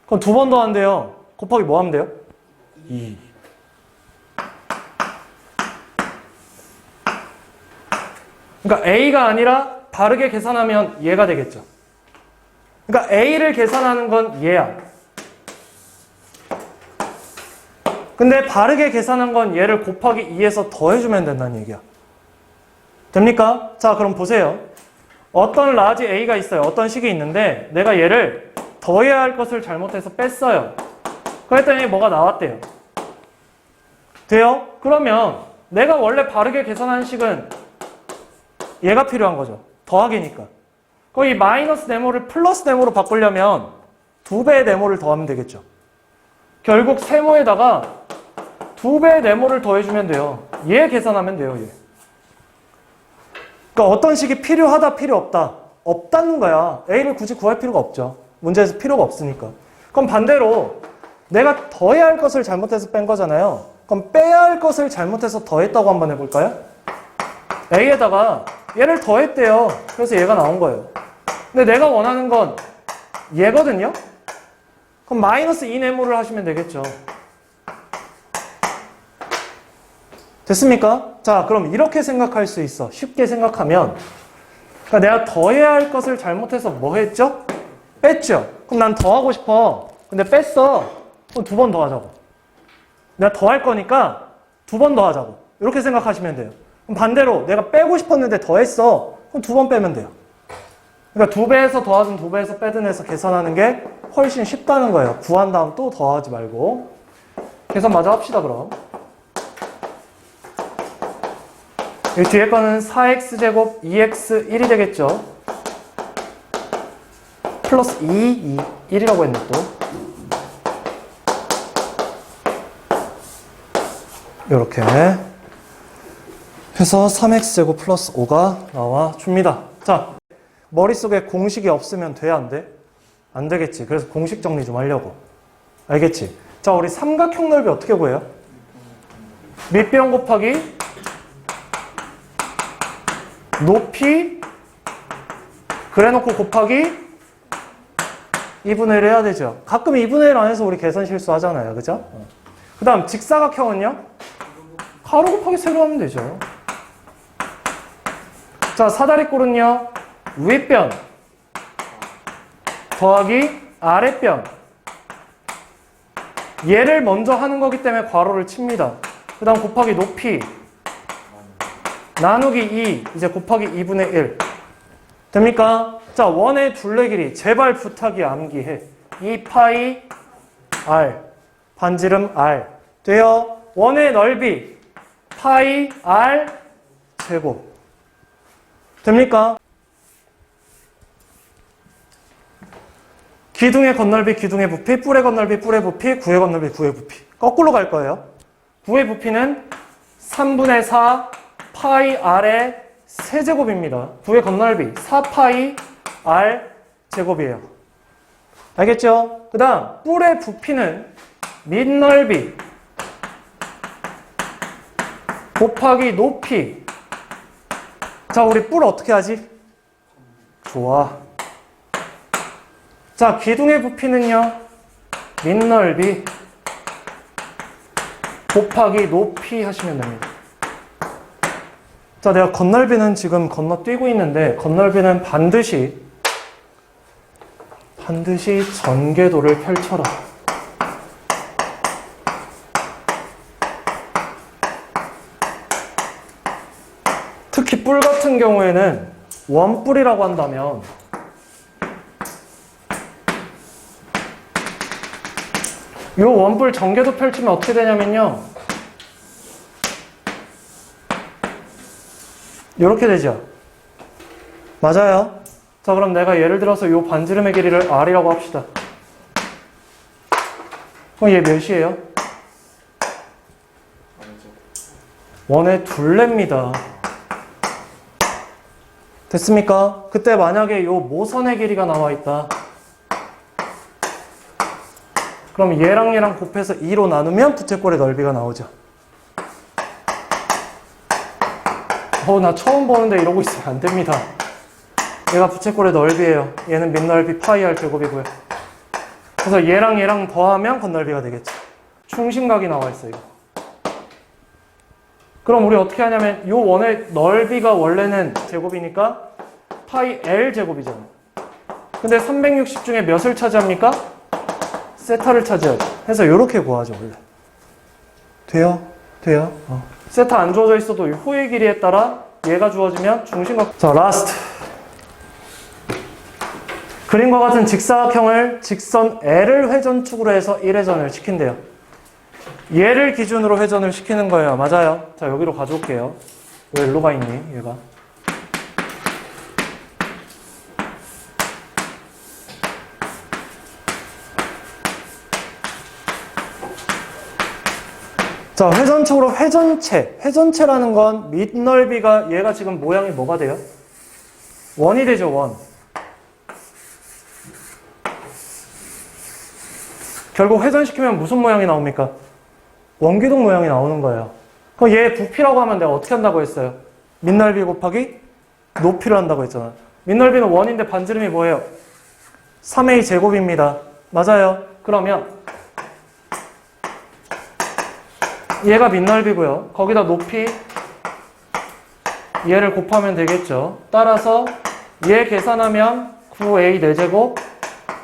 그럼 두 번 더한대요. 곱하기 뭐 하면 돼요? 2. 그러니까 A가 아니라 바르게 계산하면 얘가 되겠죠. 그러니까 A를 계산하는 건 얘야. 근데 바르게 계산한 건 얘를 곱하기 2에서 더해주면 된다는 얘기야. 됩니까? 자, 그럼 보세요. 어떤 라지 A가 있어요. 어떤 식이 있는데 내가 얘를 더해야 할 것을 잘못해서 뺐어요. 그랬더니 뭐가 나왔대요. 돼요? 그러면 내가 원래 바르게 계산한 식은 얘가 필요한 거죠. 더하기니까. 그럼 이 마이너스 네모를 플러스 네모로 바꾸려면 2배의 네모를 더하면 되겠죠. 결국 세모에다가 2배의 네모를 더해주면 돼요. 얘 계산하면 돼요. 얘. 그러니까 어떤 식이 필요하다, 필요 없다. 없다는 거야. A를 굳이 구할 필요가 없죠. 문제에서 필요가 없으니까. 그럼 반대로 내가 더해야 할 것을 잘못해서 뺀 거잖아요. 그럼 빼야 할 것을 잘못해서 더했다고 한번 해볼까요? A에다가 얘를 더했대요. 그래서 얘가 나온 거예요. 근데 내가 원하는 건 얘거든요? 그럼 마이너스 2 네모를 하시면 되겠죠. 됐습니까? 자, 그럼 이렇게 생각할 수 있어. 쉽게 생각하면. 그러니까 내가 더해야 할 것을 잘못해서 뭐 했죠? 뺐죠. 그럼 난 더하고 싶어. 근데 뺐어. 그럼 2번 더 하자고. 내가 더할 거니까 2번 더 하자고. 이렇게 생각하시면 돼요. 그럼 반대로 내가 빼고 싶었는데 더했어. 그럼 2번 빼면 돼요. 그러니까 2배에서 더하든 2배에서 빼든 해서 계산하는 게 훨씬 쉽다는 거예요. 구한 다음 또 더하지 말고. 계산 마저 합시다, 그럼. 이 뒤에 거는 4x제곱 2x1이 되겠죠. 플러스 2, 1이라고 했네, 또. 요렇게. 해서 3x제곱 플러스 5가 나와줍니다. 자, 머릿속에 공식이 없으면 돼, 안 돼? 안 되겠지. 그래서 공식 정리 좀 하려고. 알겠지? 자, 우리 삼각형 넓이 어떻게 구해요? 밑변 곱하기 높이 그래놓고 곱하기 2분의 1 해야 되죠. 가끔 2분의 1 안에서 우리 계산 실수하잖아요. 그죠? 그 다음 직사각형은요? 가로 곱하기 세로 하면 되죠. 자, 사다리꼴은요? 윗변 더하기 아랫변. 얘를 먼저 하는 거기 때문에 괄호를 칩니다. 그 다음 곱하기 높이 나누기 2 이제 곱하기 2분의 1 됩니까? 자, 원의 둘레 길이 제발 부탁이 암기해. 2파이 r 반지름 r 돼요? 원의 넓이 파이 r 제곱 됩니까? 기둥의 건널비 기둥의 부피 뿔의 건널비 뿔의 부피 구의 건널비 구의 부피 거꾸로 갈 거예요. 구의 부피는 3분의 4 파이 r의 세제곱입니다. 구의 건널비 4파이 r 제곱이에요. 알겠죠? 그 다음 뿔의 부피는 밑넓이 곱하기 높이. 자, 우리 뿔 어떻게 하지? 좋아. 자, 기둥의 부피는요 밑넓이 곱하기 높이 하시면 됩니다. 자, 내가 건널비는 지금 건너뛰고 있는데 건널비는 반드시 전개도를 펼쳐라. 특히 뿔 같은 경우에는 원뿔이라고 한다면 이 원뿔 전개도 펼치면 어떻게 되냐면요 이렇게 되죠. 맞아요. 자, 그럼 내가 예를 들어서 요 반지름의 길이를 R이라고 합시다. 그럼 얘 몇이에요? 원의 둘레입니다. 됐습니까? 그때 만약에 요 모선의 길이가 나와 있다. 그럼 얘랑 곱해서 2로 나누면 부채꼴의 넓이가 나오죠. 나 처음 보는데 이러고 있으면 안 됩니다. 얘가 부채꼴의 넓이에요. 얘는 밑넓이 파이 r 제곱이고요. 그래서 얘랑 더하면 건넓이가 되겠죠. 충심각이 나와 있어요, 이거. 그럼 우리 어떻게 하냐면 요 원의 넓이가 원래는 제곱이니까 파이 L 제곱이잖아요. 근데 360 중에 몇을 차지합니까? 세타를 차지하죠. 해서 이렇게 구하죠, 원래. 돼요? 돼요? 세타 안 주어져 있어도 이 호의 길이에 따라 얘가 주어지면 중심각. 자, 라스트. 그림과 같은 직사각형을 직선 L을 회전축으로 해서 1회전을 시킨대요. 얘를 기준으로 회전을 시키는 거예요. 맞아요. 자, 여기로 가져올게요. 왜 일로 가 있니, 얘가? 자, 회전축으로 회전체. 회전체라는 건 밑넓이가 얘가 지금 모양이 뭐가 돼요? 원이 되죠, 원. 결국 회전시키면 무슨 모양이 나옵니까? 원기둥 모양이 나오는 거예요. 그럼 얘 부피라고 하면 내가 어떻게 한다고 했어요? 밑넓이 곱하기 높이를 한다고 했잖아. 밑넓이는 원인데 반지름이 뭐예요? 3a 제곱입니다. 맞아요. 그러면 얘가 밑넓이고요. 거기다 높이 얘를 곱하면 되겠죠. 따라서 얘 계산하면 9a 4제곱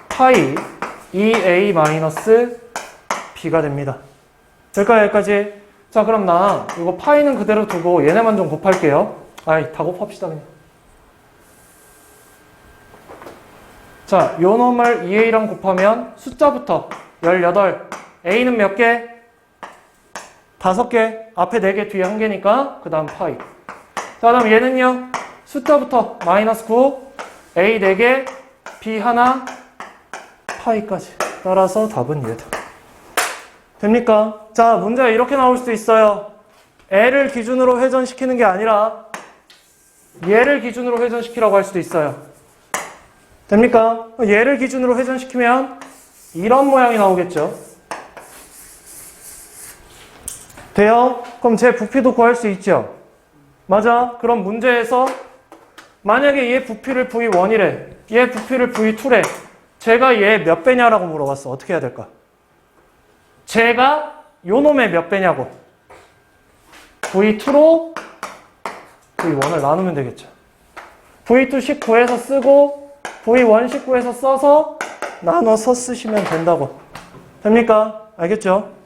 파이 2a 마이너스 b가 됩니다. 될까요? 여기까지? 자, 그럼 나 이거 파이는 그대로 두고 얘네만 좀 곱할게요. 아이, 다 곱합시다 그냥. 자, 요 놈을 2a랑 곱하면 숫자부터 18. a는 몇 개? 5개. 앞에 4개, 뒤에 1개니까 그 다음 파이. 자, 그다음 얘는요. 숫자부터 마이너스 9, a 4개, b 하나, 파이까지. 따라서 답은 얘다. 됩니까? 자, 문제가 이렇게 나올 수도 있어요. L을 기준으로 회전시키는 게 아니라 얘를 기준으로 회전시키라고 할 수도 있어요. 됩니까? 얘를 기준으로 회전시키면 이런 모양이 나오겠죠. 돼요? 그럼 제 부피도 구할 수 있죠. 맞아. 그럼 문제에서 만약에 얘 부피를 V1이래. 얘 부피를 V2래. 제가 얘 몇 배냐라고 물어봤어. 어떻게 해야 될까? 제가 요 놈의 몇 배냐고. V2로 V1을 나누면 되겠죠. V2 19에서 쓰고 V1 19에서 써서 나눠서 쓰시면 된다고. 됩니까? 알겠죠?